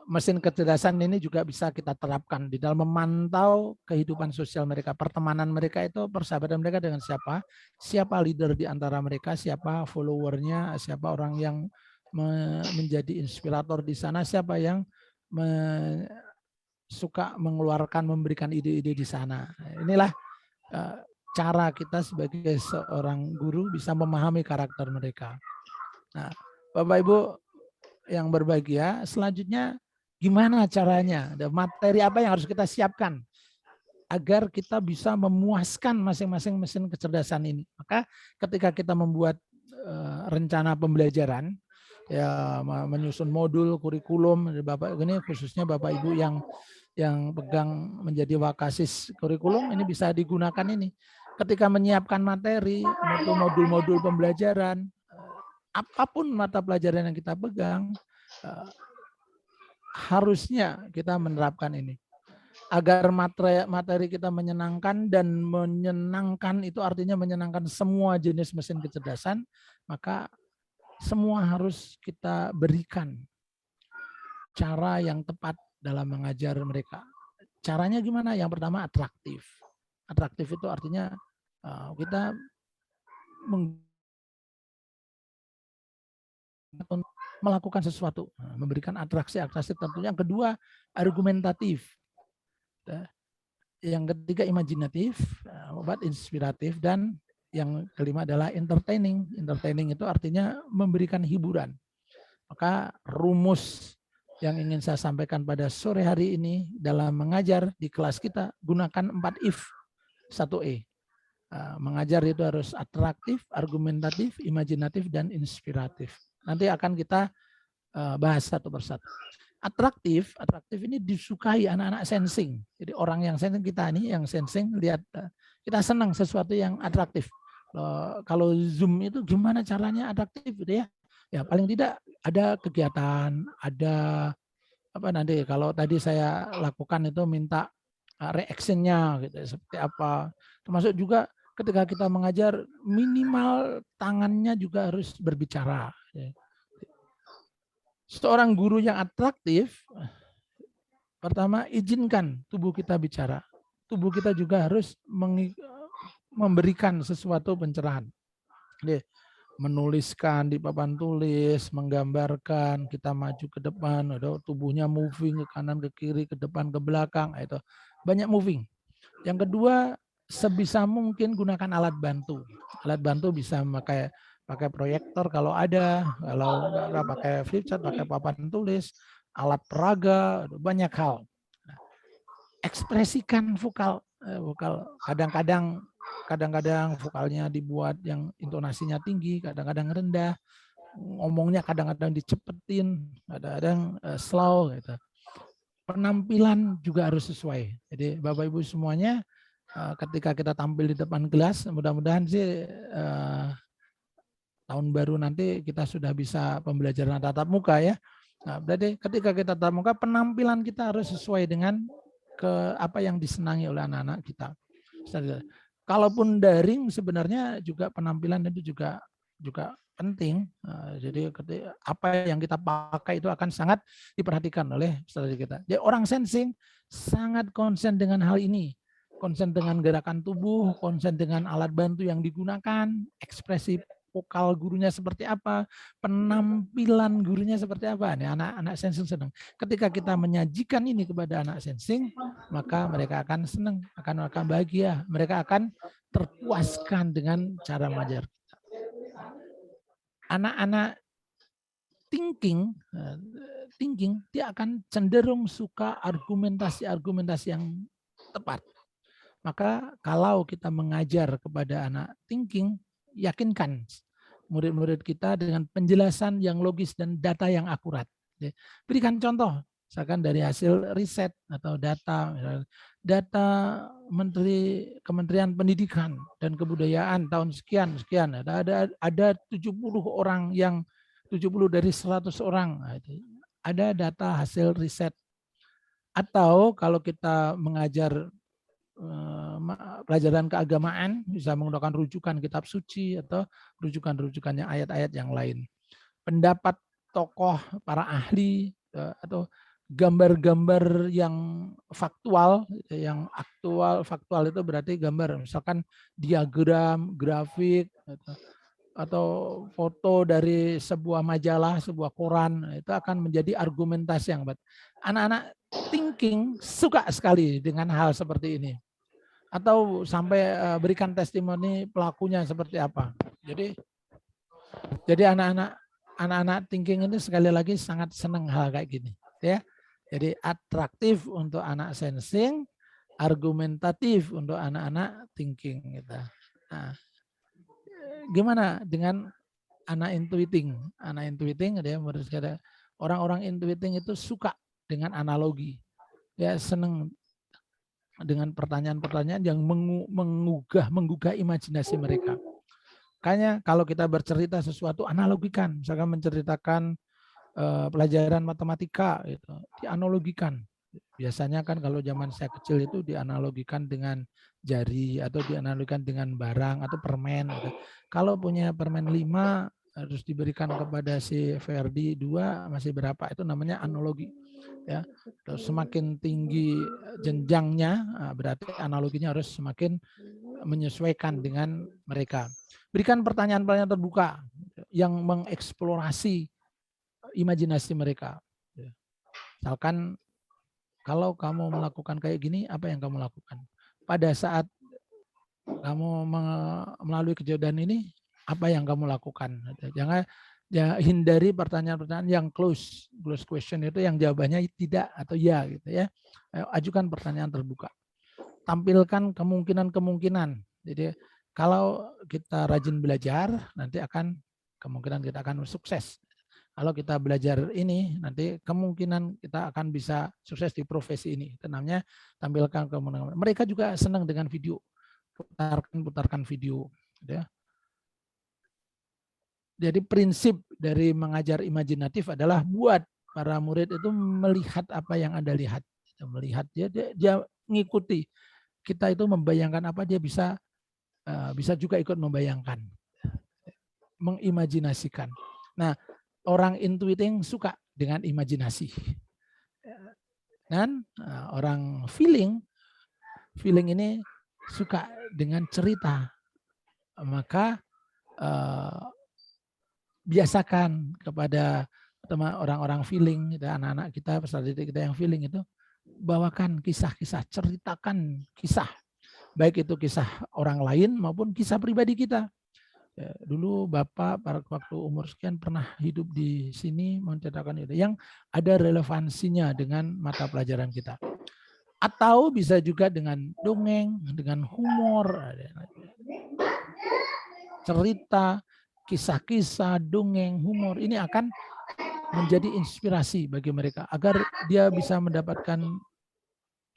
mesin kecerdasan ini juga bisa kita terapkan di dalam memantau kehidupan sosial mereka, pertemanan mereka itu, persahabatan mereka dengan siapa leader di antara mereka, siapa followernya, siapa orang yang menjadi inspirator di sana, siapa yang suka mengeluarkan, memberikan ide-ide di sana. Inilah cara kita sebagai seorang guru bisa memahami karakter mereka. Nah, Bapak Ibu yang berbahagia, selanjutnya gimana caranya? Ada materi apa yang harus kita siapkan agar kita bisa memuaskan masing-masing mesin kecerdasan ini? Maka ketika kita membuat rencana pembelajaran, ya menyusun modul kurikulum, Bapak ini khususnya Bapak Ibu yang pegang menjadi wakasis kurikulum, ini bisa digunakan ini. Ketika menyiapkan materi untuk modul-modul pembelajaran, apapun mata pelajaran yang kita pegang, harusnya kita menerapkan ini. Agar materi kita menyenangkan, dan menyenangkan itu artinya menyenangkan semua jenis mesin kecerdasan, maka semua harus kita berikan cara yang tepat dalam mengajar mereka. Caranya gimana? Yang pertama atraktif. Atraktif itu artinya kita melakukan sesuatu, memberikan atraksi tentunya. Yang kedua argumentatif. Yang ketiga imajinatif, inspiratif, dan yang kelima adalah entertaining. Entertaining itu artinya memberikan hiburan. Maka rumus yang ingin saya sampaikan pada sore hari ini dalam mengajar di kelas kita, gunakan 4 if, 1E. Mengajar itu harus atraktif, argumentatif, imajinatif, dan inspiratif. Nanti akan kita bahas satu persatu. Atraktif ini disukai anak-anak sensing. Jadi orang yang sensing, kita ini yang sensing, lihat kita senang sesuatu yang atraktif. Kalau Zoom itu gimana caranya atraktif gitu ya? Ya paling tidak ada kegiatan, ada apa nanti kalau tadi saya lakukan itu minta reaksinya gitu, seperti apa. Termasuk juga ketika kita mengajar minimal tangannya juga harus berbicara. Seorang guru yang atraktif, pertama izinkan tubuh kita bicara. Tubuh kita juga harus memberikan sesuatu pencerahan. Jadi, menuliskan di papan tulis, menggambarkan, kita maju ke depan, tubuhnya moving ke kanan, ke kiri, ke depan, ke belakang, itu banyak moving. Yang kedua, sebisa mungkin gunakan alat bantu. Alat bantu bisa pakai proyektor kalau ada, kalau enggak pakai flipchart, pakai papan tulis, alat peraga, banyak hal. Ekspresikan vokal. Kadang-kadang vokalnya dibuat yang intonasinya tinggi, kadang-kadang rendah, ngomongnya kadang-kadang dicepetin, kadang-kadang slow gitu. Penampilan juga harus sesuai. Jadi Bapak Ibu semuanya ketika kita tampil di depan kelas, mudah-mudahan sih tahun baru nanti kita sudah bisa pembelajaran tatap muka ya. Nah, berarti ketika kita tatap muka, penampilan kita harus sesuai dengan apa yang disenangi oleh anak-anak kita. Kalaupun daring sebenarnya juga penampilan itu juga penting. Jadi apa yang kita pakai itu akan sangat diperhatikan oleh strategi kita. Jadi orang sensing sangat konsen dengan hal ini. Konsen dengan gerakan tubuh, konsen dengan alat bantu yang digunakan, ekspresi vokal gurunya seperti apa, penampilan gurunya seperti apa. Nih anak-anak sensing senang. Ketika kita menyajikan ini kepada anak sensing, maka mereka akan senang, akan bahagia. Mereka akan terpuaskan dengan cara mengajar. Anak-anak thinking dia akan cenderung suka argumentasi yang tepat. Maka kalau kita mengajar kepada anak thinking, yakinkan murid-murid kita dengan penjelasan yang logis dan data yang akurat. Berikan contoh, misalkan dari hasil riset atau data Kementerian Pendidikan dan Kebudayaan tahun sekian, ada 70 orang yang 70 dari 100 orang. Ada data hasil riset. Atau kalau kita mengajar pelajaran keagamaan, bisa menggunakan rujukan kitab suci atau rujukan-rujukannya ayat-ayat yang lain. Pendapat tokoh para ahli, atau gambar-gambar yang faktual, yang faktual itu berarti gambar, misalkan diagram, grafik, atau foto dari sebuah majalah, sebuah koran, itu akan menjadi argumentasi yang baik. Anak-anak thinking suka sekali dengan hal seperti ini. Atau sampai berikan testimoni pelakunya seperti apa. Jadi anak-anak thinking ini sekali lagi sangat senang hal kayak gini, ya. Jadi atraktif untuk anak sensing, argumentatif untuk anak-anak thinking gitu. Nah, gimana dengan anak intuiting? Anak intuiting dia menurut saya orang-orang intuiting itu suka dengan analogi. Ya, senang dengan pertanyaan-pertanyaan yang menggugah imajinasi mereka. Makanya kalau kita bercerita sesuatu analogikan, misalkan menceritakan pelajaran matematika itu dianalogikan. Biasanya kan kalau zaman saya kecil itu dianalogikan dengan jari atau dianalogikan dengan barang atau permen gitu. Kalau punya permen 5 harus diberikan kepada si Ferdi 2 masih berapa, itu namanya analogi, ya. Terus semakin tinggi jenjangnya berarti analoginya harus semakin menyesuaikan dengan mereka. Berikan pertanyaan-pertanyaan terbuka yang mengeksplorasi imajinasi mereka. Misalkan kalau kamu melakukan kayak gini, apa yang kamu lakukan? Pada saat kamu melalui kejadian ini, apa yang kamu lakukan? Jangan hindari pertanyaan-pertanyaan yang close question itu yang jawabannya tidak atau ya gitu ya. Ajukan pertanyaan terbuka. Tampilkan kemungkinan-kemungkinan. Jadi kalau kita rajin belajar, nanti kemungkinan kita akan sukses. Kalau kita belajar ini, nanti kemungkinan kita akan bisa sukses di profesi ini. Itu namanya tampilkan kemungkinan. Mereka juga senang dengan video. Putarkan video. Ya. Jadi prinsip dari mengajar imajinatif adalah buat para murid itu melihat apa yang Anda lihat. Melihat dia ngikuti. Kita itu membayangkan apa, dia bisa juga ikut membayangkan. Mengimajinasikan. Nah, orang intuiting suka dengan imajinasi. Dan orang feeling ini suka dengan cerita. Maka biasakan kepada orang-orang feeling, anak-anak kita, peserta didik kita yang feeling itu, bawakan kisah-kisah, ceritakan kisah. Baik itu kisah orang lain maupun kisah pribadi kita. Ya, dulu Bapak pada waktu umur sekian pernah hidup di sini menceritakan itu yang ada relevansinya dengan mata pelajaran kita. Atau bisa juga dengan dongeng, dengan humor, cerita, kisah-kisah, dongeng, humor. Ini akan menjadi inspirasi bagi mereka agar dia bisa mendapatkan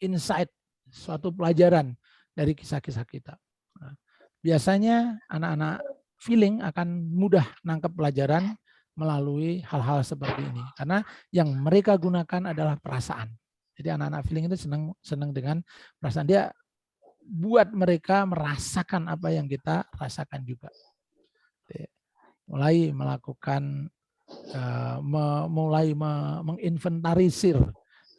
insight, suatu pelajaran dari kisah-kisah kita. Nah, biasanya anak-anak feeling akan mudah nangkep pelajaran melalui hal-hal seperti ini. Karena yang mereka gunakan adalah perasaan. Jadi anak-anak feeling itu senang dengan perasaan. Dia buat mereka merasakan apa yang kita rasakan juga. Mulai melakukan, mulai menginventarisir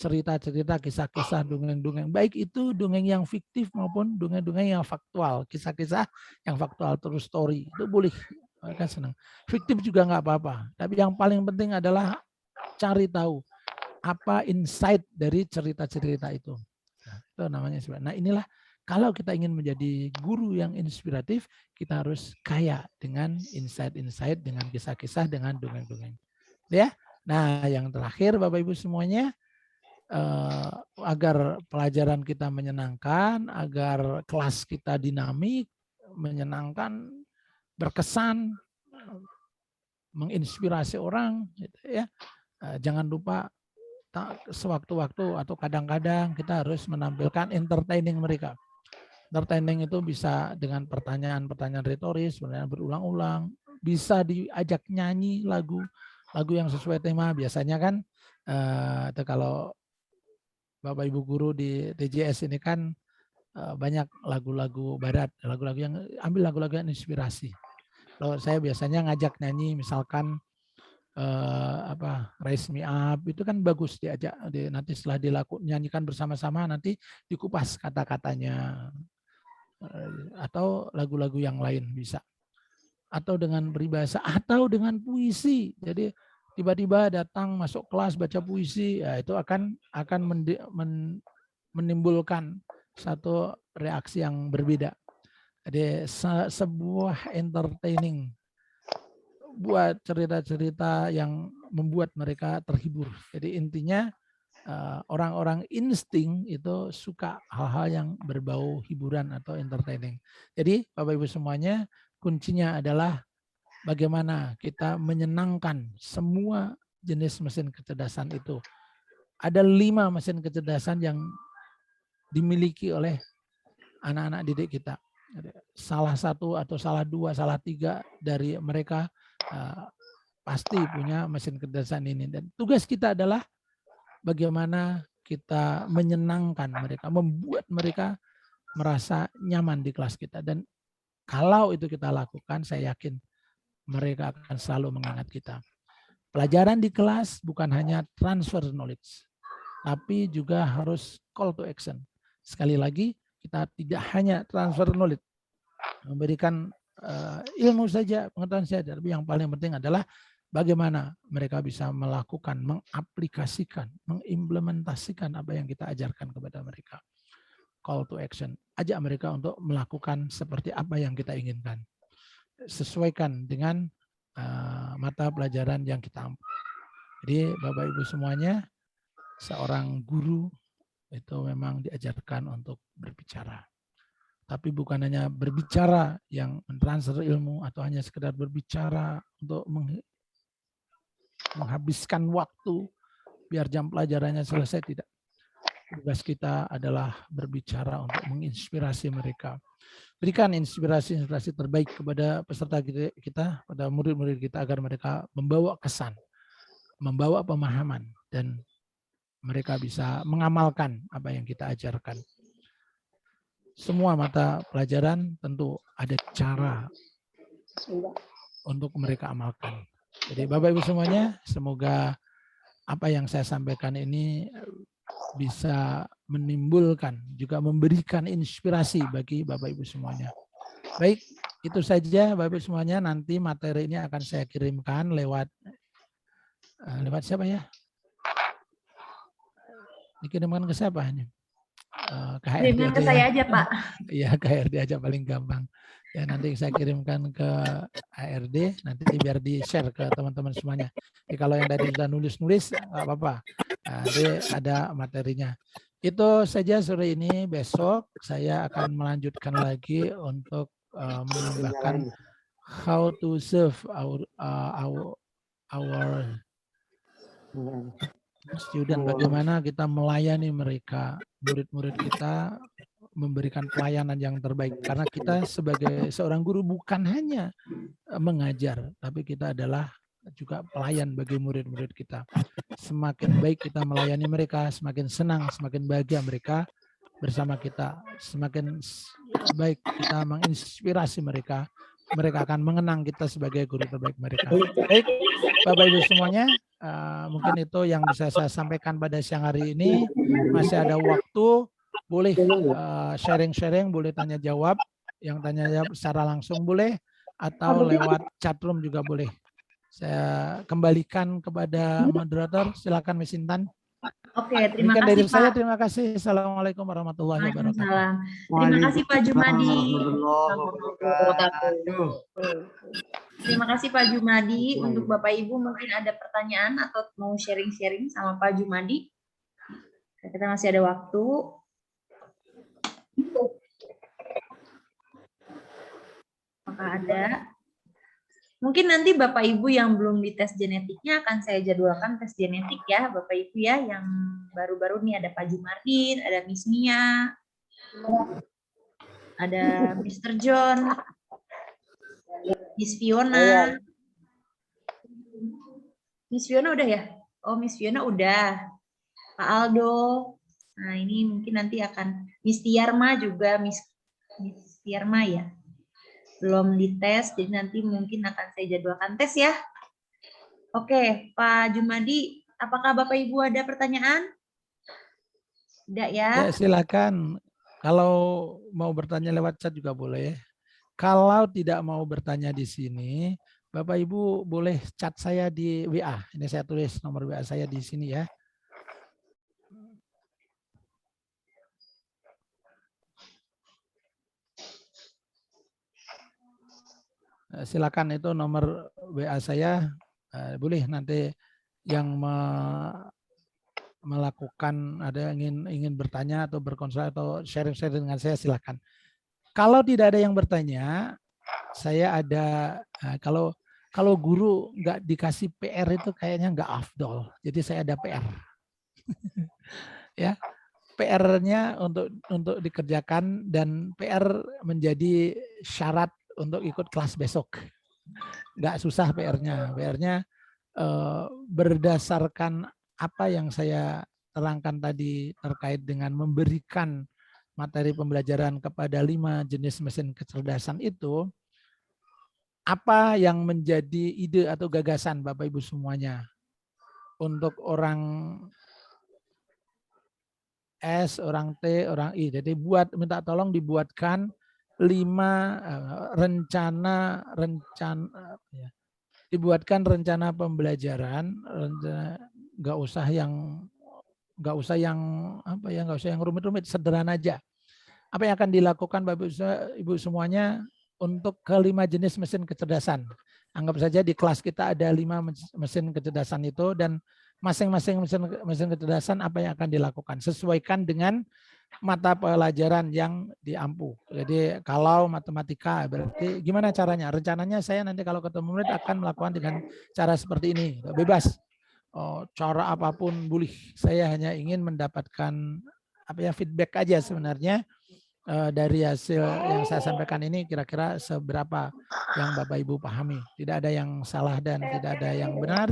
cerita-cerita, kisah-kisah, dongeng-dongeng. Baik itu dongeng yang fiktif maupun dongeng-dongeng yang faktual. Kisah-kisah yang faktual, true story. Itu boleh, mereka senang. Fiktif juga nggak apa-apa. Tapi yang paling penting adalah cari tahu apa insight dari cerita-cerita itu. Nah, itu namanya. Nah, inilah kalau kita ingin menjadi guru yang inspiratif, kita harus kaya dengan insight-insight, dengan kisah-kisah, dengan dongeng-dongeng. Ya. Nah, yang terakhir Bapak Ibu semuanya, agar pelajaran kita menyenangkan, agar kelas kita dinamik, menyenangkan, berkesan, menginspirasi orang, gitu ya. Jangan lupa sewaktu-waktu atau kadang-kadang kita harus menampilkan entertaining mereka. Entertaining itu bisa dengan pertanyaan-pertanyaan retoris, pertanyaan berulang-ulang, bisa diajak nyanyi lagu yang sesuai tema. Biasanya kan kalau Bapak Ibu guru di TJS ini kan banyak lagu-lagu barat, lagu-lagu yang inspirasi. Kalau saya biasanya ngajak nyanyi misalkan Raise Me Up itu kan bagus diajak nanti setelah nyanyikan bersama-sama nanti dikupas kata-katanya atau lagu-lagu yang lain bisa atau dengan peribahasa atau dengan puisi. Jadi tiba-tiba datang masuk kelas baca puisi ya itu akan menimbulkan satu reaksi yang berbeda. Jadi sebuah entertaining buat cerita-cerita yang membuat mereka terhibur. Jadi intinya orang-orang insting itu suka hal-hal yang berbau hiburan atau entertaining. Jadi Bapak Ibu semuanya kuncinya adalah bagaimana kita menyenangkan semua jenis mesin kecerdasan itu. Ada 5 mesin kecerdasan yang dimiliki oleh anak-anak didik kita. Salah satu atau salah 2, salah 3 dari mereka pasti punya mesin kecerdasan ini. Dan tugas kita adalah bagaimana kita menyenangkan mereka, membuat mereka merasa nyaman di kelas kita. Dan kalau itu kita lakukan, saya yakin mereka akan selalu mengingat kita. Pelajaran di kelas bukan hanya transfer knowledge, tapi juga harus call to action. Sekali lagi, kita tidak hanya transfer knowledge, memberikan ilmu saja, pengetahuan saja, tapi yang paling penting adalah bagaimana mereka bisa melakukan, mengaplikasikan, mengimplementasikan apa yang kita ajarkan kepada mereka. Call to action, ajak mereka untuk melakukan seperti apa yang kita inginkan. Sesuaikan dengan mata pelajaran yang kita ambil. Jadi Bapak Ibu semuanya, seorang guru itu memang diajarkan untuk berbicara. Tapi bukan hanya berbicara yang mentransfer ilmu atau hanya sekedar berbicara untuk menghabiskan waktu biar jam pelajarannya selesai, tidak. Tugas kita adalah berbicara untuk menginspirasi mereka. Berikan inspirasi-inspirasi terbaik kepada peserta kita, pada murid-murid kita agar mereka membawa kesan, membawa pemahaman, dan mereka bisa mengamalkan apa yang kita ajarkan. Semua mata pelajaran tentu ada cara untuk mereka amalkan. Jadi Bapak Ibu semuanya, semoga apa yang saya sampaikan ini bisa menimbulkan, juga memberikan inspirasi bagi Bapak Ibu semuanya. Baik, itu saja Bapak Ibu semuanya. Nanti materi ini akan saya kirimkan lewat siapa ya? Dikirimkan ke siapa ini? Kirimkan ke saya aja, Pak. Iya, ke HRD aja paling gampang. Ya, nanti saya kirimkan ke HRD, nanti biar di-share ke teman-teman semuanya. Jadi kalau yang tadi sudah nulis-nulis, nggak apa-apa. Nanti ada materinya. Itu saja sore ini. Besok saya akan melanjutkan lagi untuk menambahkan how to serve our student, bagaimana kita melayani mereka, murid-murid kita, memberikan pelayanan yang terbaik. Karena kita sebagai seorang guru bukan hanya mengajar, tapi kita adalah juga pelayan bagi murid-murid kita. Semakin baik kita melayani mereka, semakin senang, semakin bahagia mereka bersama kita. Semakin baik kita menginspirasi mereka, mereka akan mengenang kita sebagai guru terbaik mereka. Baik, Bapak Ibu semuanya, mungkin itu yang bisa saya sampaikan pada siang hari ini. Masih ada waktu, boleh sharing-sharing, boleh tanya jawab. Yang tanya jawab secara langsung boleh, atau lewat chatroom juga boleh. Saya kembalikan kepada moderator. Silakan Miss Intan. Oke, terima kasih dari Pak. saya, terima kasih. Assalamualaikum warahmatullahi wabarakatuh. Terima kasih Pak Jumadi. Terima kasih Pak Jumadi. Untuk Bapak Ibu mungkin ada pertanyaan atau mau sharing-sharing sama Pak Jumadi. Kita masih ada waktu. Apakah ada? Mungkin nanti Bapak Ibu yang belum dites genetiknya akan saya jadwalkan tes genetik ya Bapak Ibu ya. Yang baru-baru nih ada Pak Jumardin, ada Miss Mia, ada Mr. John, Miss Fiona. Miss Fiona udah ya? Oh Miss Fiona udah. Pak Aldo. Nah ini mungkin nanti akan Miss Tiarma juga, Miss Tiarma ya. Belum dites, jadi nanti mungkin akan saya jadwalkan tes ya. Oke, Pak Jumadi, apakah Bapak Ibu ada pertanyaan? Tidak ya? Ya, silakan. Kalau mau bertanya lewat chat juga boleh. Kalau tidak mau bertanya di sini, Bapak Ibu boleh chat saya di WA. Ini saya tulis nomor WA saya di sini ya. Silakan, itu nomor WA saya. Boleh nanti yang melakukan, ada yang ingin bertanya atau berkonsul atau sharing-sharing dengan saya, silakan. Kalau tidak ada yang bertanya, saya ada, kalau guru nggak dikasih PR itu kayaknya nggak afdol. Jadi saya ada PR. Ya, PR-nya untuk dikerjakan, dan PR menjadi syarat untuk ikut kelas besok. Nggak susah PR-nya. PR-nya berdasarkan apa yang saya terangkan tadi terkait dengan memberikan materi pembelajaran kepada 5 jenis mesin kecerdasan itu, apa yang menjadi ide atau gagasan Bapak Ibu semuanya untuk orang S, orang T, orang I. Jadi minta tolong dibuatkan 5 rencana dibuatkan rencana pembelajaran, nggak usah yang rumit-rumit, sederhana aja. Apa yang akan dilakukan Bapak Ibu semuanya untuk ke-5 jenis mesin kecerdasan? Anggap saja di kelas kita ada 5 mesin kecerdasan itu, dan masing-masing mesin kecerdasan apa yang akan dilakukan? Sesuaikan dengan mata pelajaran yang diampu. Jadi kalau matematika berarti gimana caranya? Rencananya saya nanti kalau ketemu murid akan melakukan dengan cara seperti ini. Bebas. Cara apapun boleh. Saya hanya ingin mendapatkan feedback aja sebenarnya dari hasil yang saya sampaikan ini, kira-kira seberapa yang Bapak Ibu pahami. Tidak ada yang salah dan tidak ada yang benar.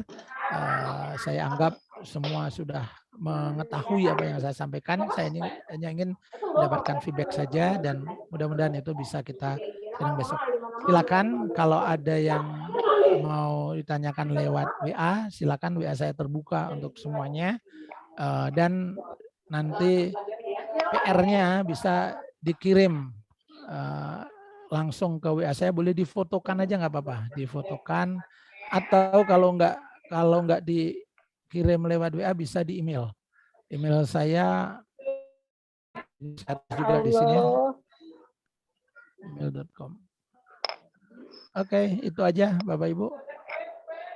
Saya anggap semua sudah mengetahui apa yang saya sampaikan. Saya hanya ingin mendapatkan feedback saja, dan mudah-mudahan itu bisa kita sharing besok. Silakan kalau ada yang mau ditanyakan lewat WA, silakan, WA saya terbuka untuk semuanya. Dan nanti PR-nya bisa dikirim langsung ke WA saya, boleh difotokan aja nggak apa-apa, difotokan, atau kalau nggak dikirim lewat WA bisa di email. Email saya juga di sini ya. email.com. Oke, itu aja Bapak Ibu.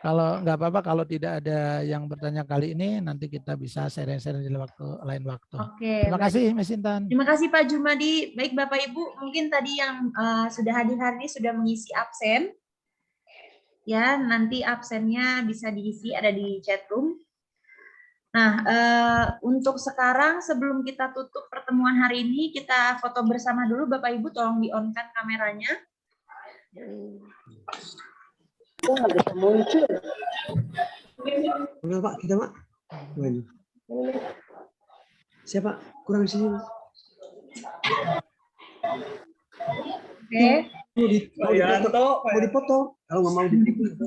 Kalau nggak apa-apa, kalau tidak ada yang bertanya kali ini, nanti kita bisa sharing-sharing di lain waktu. Oke, Terima kasih Mas Intan. Terima kasih Pak Jumadi. Baik Bapak Ibu, mungkin tadi yang sudah hadir hari ini sudah mengisi absen. Ya, nanti absennya bisa diisi, ada di chat room. Nah, untuk sekarang sebelum kita tutup pertemuan hari ini, kita foto bersama dulu. Bapak Ibu tolong di-on-kan kameranya. Oh, nggak bisa muncul. Udah Pak, kita Pak. Siapa? Kurang sini. Oke. Mau dipoto. Kalau nggak mau dipoto.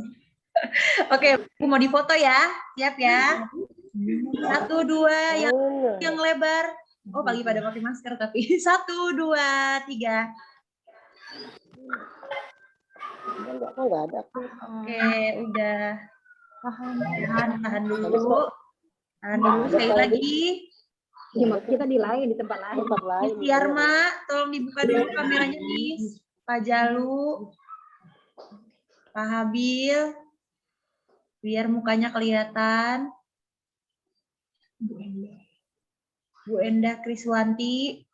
Oke, aku mau difoto ya. Siap ya. 1, 2, yang lebar. Oh, pagi pada pakai masker tapi. 1, 2, 3. Nggak ada. Oke, udah. Tahan dulu. Tahan dulu, sekali lagi. Kita di tempat lain. Miss Tiarma, tolong dibuka dulu kameranya, Miss. Pak Jalu, Pak Habil, biar mukanya kelihatan. Bu Endah Kriswanti.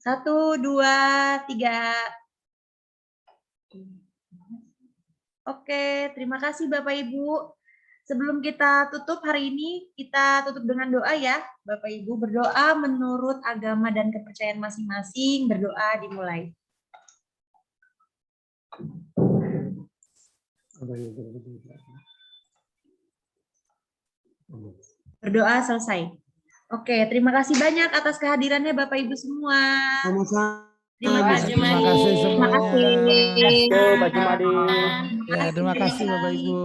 1, 2, 3. Oke, terima kasih Bapak Ibu. Sebelum kita tutup hari ini, kita tutup dengan doa ya. Bapak Ibu berdoa menurut agama dan kepercayaan masing-masing. Berdoa dimulai. Berdoa selesai. Oke, terima kasih banyak atas kehadirannya Bapak Ibu semua. Sama-sama. Terima Ya, kasih. terima kasih semuanya. Tuh, Pak Jumadi. Ya, terima kasih Bapak Ibu.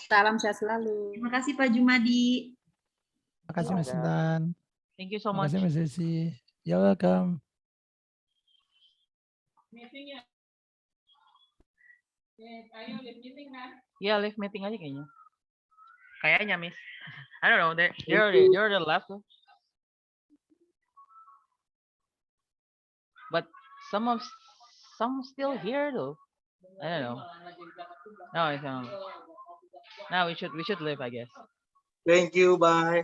Salam sehat selalu. Terima kasih Pak Jumadi. Terima kasih Mas Intan. Thank you so Terima much. kasih Mas Desi. You're welcome. Ya, live meeting aja kayaknya. Kayaknya, Miss. I don't know. They're the left. Though. But some still here though. I don't know. No, it's no, we should live, I guess. Thank you, bye.